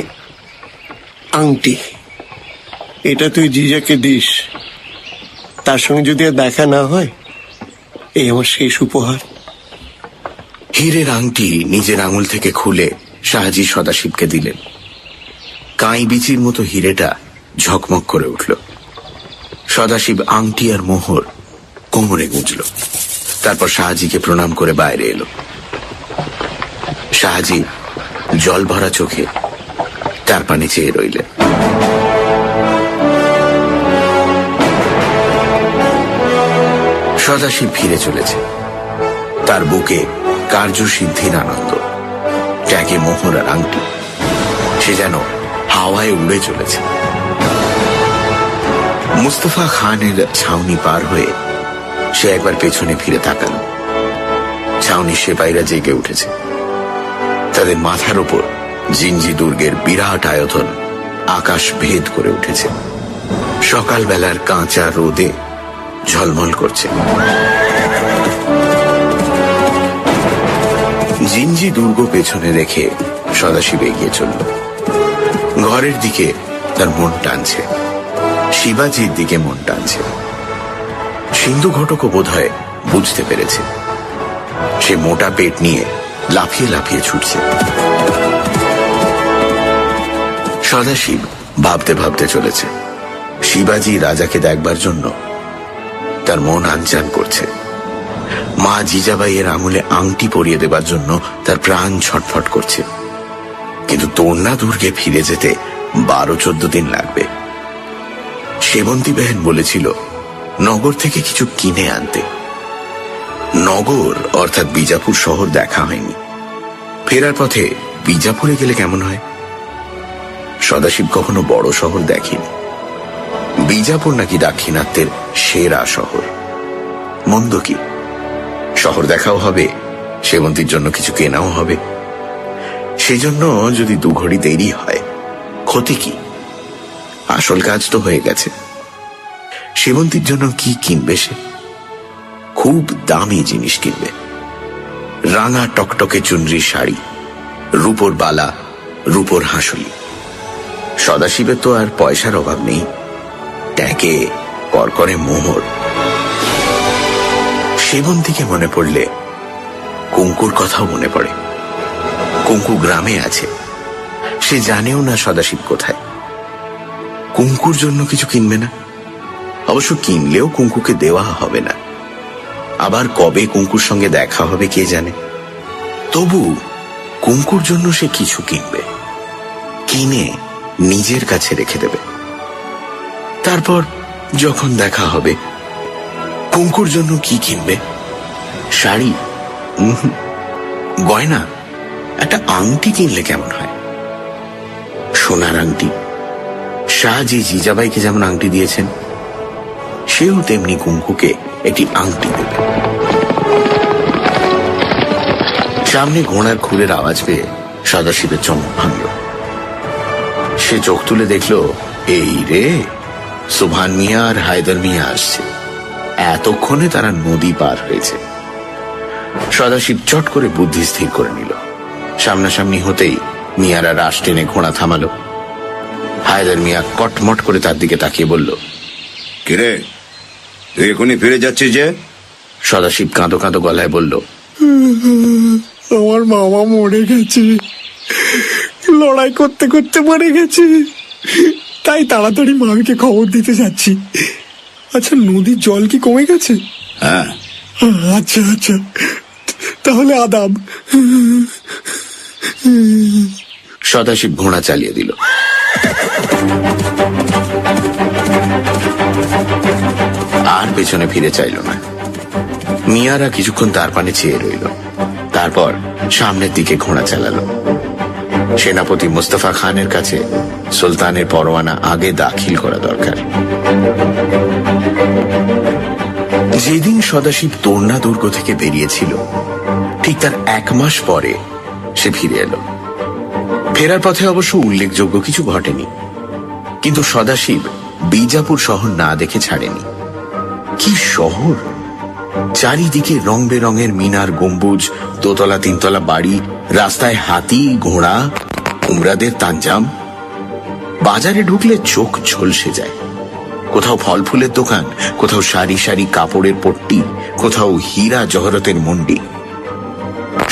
আংটি, এটা তুই জিজাকে দিস। তার সঙ্গে যদি আর দেখা না হয়, এই আমার শেষ উপহার। হীরের আংটি নিজের আঙুল থেকে খুলে শাহজি সদাশিবকে দিলেন। কাঁই বিচির মতো হীরেটা ঝকমক করে উঠল। সদাশিব আংটি আর মোহর কোমরে গুঁজল। তারপর শাহজিকে প্রণাম করে বাইরে এলো। শাহজি জল ভরা চোখে তার পানে চেয়ে রইলেন। সদাশিব ফিরে চলেছে। তার বুকে কার্যসিদ্ধির আনন্দ, ট্যাগে মোহর আর আংটি, সে যেন হাওয়ায় উড়ে চলেছে। মুস্তফা খানের ছাউনি পার হয়ে সে একবার পেছনে ফিরে তাকাল। ছাউনির সেপাইরা জেগে উঠেছে। তাদের মাথার উপর জিঞ্জি দুর্গের বিরাট আয়তন আকাশ ভেদ করে উঠেছে। সকালবেলার কাঁচা রোদে ঝলমল করছে। জিঞ্জি দুর্গ পেছনে রেখে সদাশিব এগিয়ে চলল। ঘরের দিকে তার মন টানছে, শিবাজির দিকে মন টানছে। সিন্ধু ঘটকও বোধহয় বুঝতে পেরেছে। সে মোটা পেট নিয়ে লাফিয়ে লাফিয়ে ছুটছে। সদাশিব ভাবতে ভাবতে চলেছে। শিবাজি রাজাকে দেখবার জন্য তার মন আনচান করছে। মা জিজাবাইয়ের আঙুলে আংটি পরিয়ে দেবার জন্য তার প্রাণ ছটফট করছে। কিন্তু তোরনা দুর্গে ফিরে যেতে 12-14 দিন লাগবে। সেবন্তী বেহেন বলেছিল নগর থেকে কিছু কিনে আনতে। নগর অর্থাৎ বিজাপুর শহর দেখা হয়নি। ফেরার পথে বিজাপুরে গেলে কেমন হয়? সদাশিব কখনো বড় শহর দেখেনি। বিজাপুর নাকি দাক্ষিণাত্যের সেরা শহর। মন্দ কি? শহর দেখাও হবে, সেবন্তীর জন্য কিছু কেনাও হবে। সেজন্য যদি 2 ঘড়ি দেরি হয়, ক্ষতি কি? আসল কাজ তো হয়ে গেছে। সেবন্তীর জন্য কি কিনবে সে? খুব দামি জিনিস কিনবে। রাঙা টকটকে চুনরির শাড়ি, রূপোর বালা, রূপোর হাঁসুলি। সদাশিবের তো আর পয়সার অভাব নেই। ট্যাগে করকরে মোহর। সেবন্তীকে মনে পড়লে কুঙ্কুর কথাও মনে পড়ে। কুঙ্কু গ্রামে আছে, সে জানেও না সদাশিব কোথায়। কুঙ্কুর জন্য কিছু কিনবে না। অবশ্য কিনলেও কুঙ্কুকে দেওয়া হবে না। আবার কবে কুঙ্কুর সঙ্গে দেখা হবে কে জানে। তবু কুঙ্কুর জন্য সে কিছু কিনবে, কিনে নিজের কাছে রেখে দেবে। তারপর যখন দেখা হবে, কুঙ্কুর জন্য কি কিনবে? শাড়ি? গয়না? একটা আংটি কিনলে কেমন হয়? সোনার আংটি। শাহজি জিজাবাইকে যেমন আংটি দিয়েছেন, সেও তেমনি কুঙ্কুকে একটি আংটি দেবে। সামনে ঘোড়ার খুরের আওয়াজ পেয়ে সদাশিবের চমক ভাঙল। সে চোখ তুলে দেখল, এই রে, সুভান মিয়া আর হায়দার মিয়া আসছে। এতক্ষণে তারা নদী পার হয়েছে। সদাশিব চট করে বুদ্ধি স্থির করে নিল। সামনাসামনি হতেই মিয়ারা রাশ টেনে ঘোড়া থামালো। হায়দার মিয়া কটমট করে তার দিকে তাকিয়ে বলল, কিরে, তুই এখনই ফিরে যাচ্ছিস যে? সদাশিব কাঁদো কাঁদো গলায় বলল, আমার মামা মরে গেছে, লড়াই করতে করতে মরে গেছে। তাই তাড়াতাড়ি মামিকে খবর দিতে যাচ্ছি। আচ্ছা, নদীর জল কি কমে গেছে? হ্যাঁ। আচ্ছা আচ্ছা, তাহলে আদাব। সদাশিব ঘোড়া চালিয়ে দিল। আর পেছনে ফিরে চাইল না। মিয়ারা কিছুক্ষণ তার পানে চেয়ে রইল। তারপর সামনের দিকে ঘোড়া চালালো। সেনাপতি মুস্তফা খানের কাছে সুলতানের পরোয়ানা আগে দাখিল করা দরকার। যেদিন সদাশিব তোরনা দুর্গ থেকে বেরিয়েছিল, ঠিক তার 1 মাস পরে সে ফিরে এলো। ফেরার পথে অবশ্য উল্লেখযোগ্য কিছু ঘটেনি, কিন্তু সদাশিব বিজাপুর শহর না দেখে ছাড়েনি। কি শহর! চারিদিকে রং বেরঙের মিনার, গম্বুজ, 2তলা 3তলা বাড়ি, রাস্তায় হাতি, ঘোড়া, উমরাদের তাঞ্জাম। বাজারে ঢুকলে চোখ ঝলসে যায়। কোথাও ফল ফুলের দোকান, কোথাও সারি সারি কাপড়ের পট্টি, কোথাও হীরা জহরতের মন্ডি।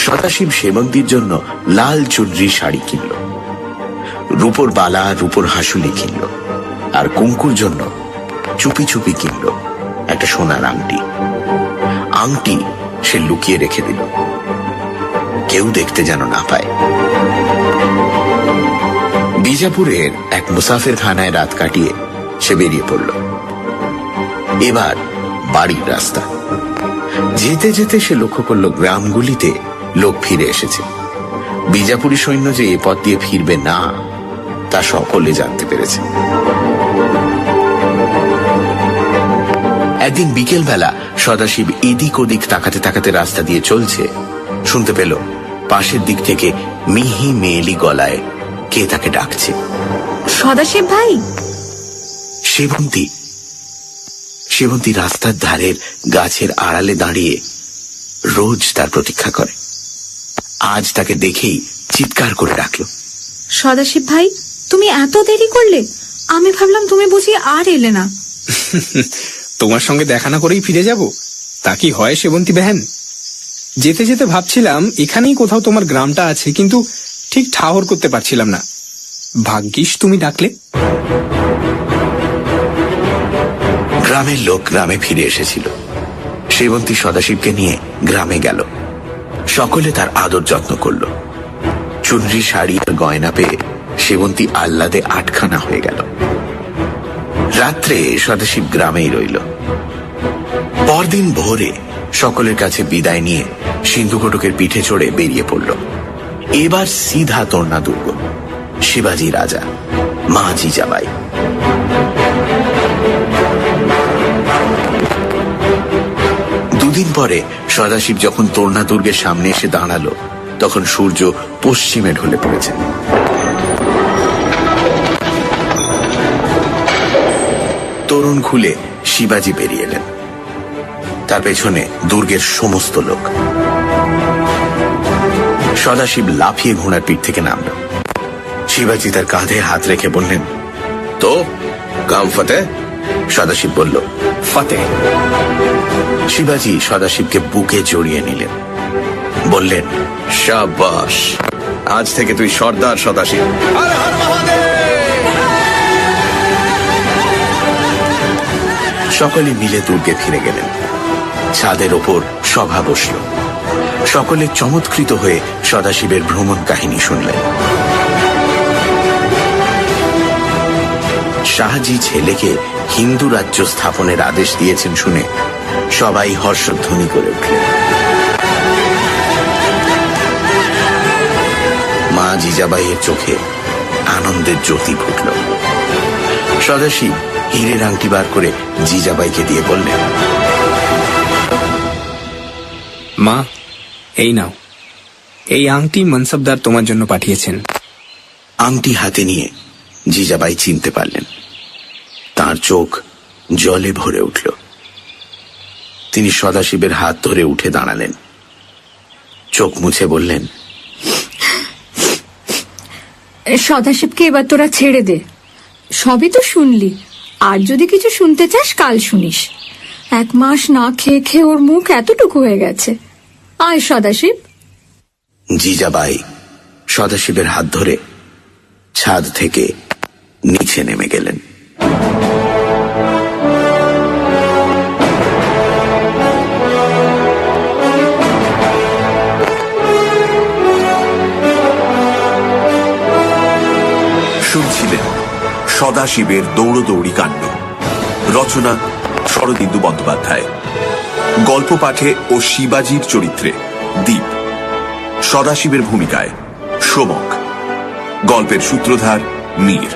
সদাশিব সেবন্তীর জন্য লাল চুনরি শাড়ি কিনল, রূপোর বালা, রূপোর হাসুলি কিনল, আর কুঙ্কুর জন্য চুপি চুপি কিনল একটা সোনার আংটি। আংটি সে লুকিয়ে রেখে দিল, কেউ দেখতে যেন না পায়। বিজাপুরের এক মুসাফির খানায় রাত কাটিয়ে সে বেরিয়ে পড়ল। এবার বাড়ির রাস্তা। যেতে যেতে সে লক্ষ্য করল গ্রামগুলিতে লোক ফিরে এসেছে। বিজাপুরী সৈন্য যে এ পথ দিয়ে ফিরবে না তা সকলে জানতে পেরেছে। একদিন বিকেল বেলা সদাশিব এদিক ওদিক তাকাতে তাকাতে রাস্তা দিয়ে চলছে, শুনতে পেল পাশের দিক থেকে মিহি মেয়েলি গলায় কে তাকে ডাকছে। সদাশিব ভাই। সেবন্তী। সেবন্তী রাস্তার ধারের গাছের আড়ালে দাঁড়িয়ে রোজ তার প্রতীক্ষা করে। আজ তাকে দেখেই চিৎকার করে ডাকলো, সদাশিব ভাই, তুমি এত দেরি করলে? আমি ভাবলাম তুমি বুঝি আর এলে না। তোমার সঙ্গে দেখা না করেই ফিরে যাব, তা কি হয় সেবন্তী বেহেন? যেতে যেতে ভাবছিলাম এখানেই কোথাও তোমার গ্রামটা আছে, কিন্তু ঠিক ঠাহর করতে পারছিলাম না। ভাগ্যিস তুমি ডাকলে। গ্রামের লোক গ্রামে ফিরে এসেছিল। সেবন্তী সদাশিবকে নিয়ে গ্রামে গেল। সকলে তার আদর যত্ন করল। চুনরি শাড়ি আর গয়না পেয়ে সেবন্তী আহ্লাদে আটখানা হয়ে গেল। রাত্রে সদাশিব গ্রামেই রইল। পরদিন ভোরে সকলের কাছে বিদায় নিয়ে সিন্ধুকটকের পিঠে চড়ে বেরিয়ে পড়ল। এবার সিধা তোরনা দুর্গ, শিবাজি রাজা, মা জিজাবাই। দুদিন পরে সদাশিব যখন তোরনা দুর্গের সামনে এসে দাঁড়ালো, তখন সূর্য পশ্চিমে ঢলে পড়েছে। তোরণ খুলে শিবাজি বেরিয়ে এলেন, তার পেছনে দুর্গের সমস্ত লোক। সদাশিব লাফিয়ে ঘোড়ার পিঠ থেকে নামল। শিবাজি তার কাঁধে হাত রেখে বললেন, তো কাম ফতে? সদাশিব বলল, ফতে। শিবাজি সদাশিবকে বুকে জড়িয়ে নিলেন, বললেন, শাবাশ, আজ থেকে তুই সর্দার সদাশিব। সকলে মিলে দুর্গে ফিরে গেলেন। ছাদের ওপর সভা বসল। সকলে চমৎকৃত হয়ে সদাশিবের ভ্রমণ কাহিনী শুনলেন। শাহজি ছেলেকে হিন্দু রাজ্য স্থাপনের আদেশ দিয়েছেন শুনে সবাই হর্ষধ্বনি করে উঠলেন। মা জিজাবাইয়ের চোখে আনন্দের জ্যোতি ফুটল। সদাশিব হীরের আংটি বার করে জিজাবাইকে দিয়ে বললেন, মা, এই নাও, এই আংটি মনসবদার তোমার জন্য পাঠিয়েছেন। আংটি হাতে নিয়ে জিজাবাই চিনতে পারলেন। তার চোখ জলে ভরে উঠল। তিনি সদাশিবের হাত ধরে উঠে দাঁড়ালেন, চোখ মুছে বললেন, সদাশিবকে এবার তোরা ছেড়ে দে। সবই তো শুনলি, আর যদি কিছু শুনতে চাস কাল শুনিস। 1 মাস না খেয়ে খেয়ে ওর মুখ এতটুকু হয়ে গেছে। আয় সদাশিব। জিজাবাই সদাশিবের হাত ধরে ছাদ থেকে নিচে নেমে গেলেন। শুনছিলেন সদাশিবের দৌড়দৌড়ি কাণ্ড। রচনা শরদিন্দু বন্দ্যোপাধ্যায়। গল্প পাঠে ও শিবাজির চরিত্রে দীপ। সদাশিবের ভূমিকায় সোমক। গল্পের সূত্রধার মীর।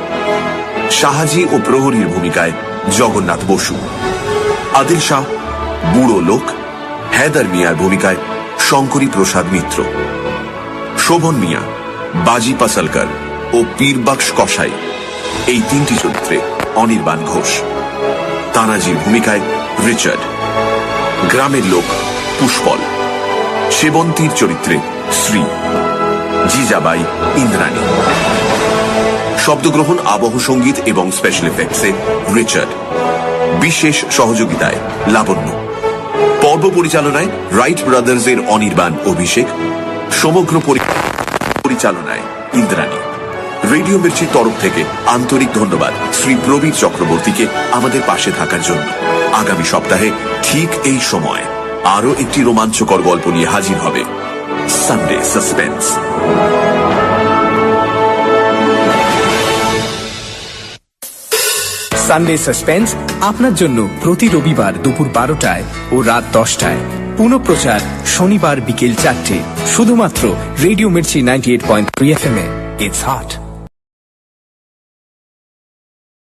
শাহাজি ও প্রহরীর ভূমিকায় জগন্নাথ বসু। আদিল শাহ বুড়ো লোক। হেদার মিয়ার ভূমিকায় শঙ্করী প্রসাদ মিত্র। শোভন মিয়া, বাজি পাসালকার ও পীরবাক্স কসাই, এই 3টি চরিত্রে অনির্বাণ ঘোষ। তানাজির ভূমিকায় রিচার্ড। গ্রামের লোক পুষ্পল। সেবন্তীর চরিত্রে শ্রী। জিজাবাই ইন্দ্রাণী। শব্দগ্রহণ, আবহ সঙ্গীত এবং স্পেশাল এফেক্টসে রিচার্ড। বিশেষ সহযোগিতায় লাবণ্য। পর্ব পরিচালনায় রাইট ব্রাদার্সের অনির্বাণ অভিষেক। সমগ্র পরিচালনায় ইন্দ্রাণী। রেডিও মির্চির তরফ থেকে আন্তরিক ধন্যবাদ শ্রী প্রবীর চক্রবর্তীকে আমাদের পাশে থাকার জন্য। আগামী সপ্তাহে ঠিক এই সময় আরো একটি রোমাঞ্চকর গল্প নিয়ে হাজির হবে সানডে সাসপেন্স। সানডে সাসপেন্স আপনার জন্য প্রতি রবিবার দুপুর 12টায় ও রাত 10টায়, পুনঃপ্রচার শনিবার বিকেল 4টে, শুধুমাত্র রেডিও মির্চি 98.3 FM-এ। It's hot.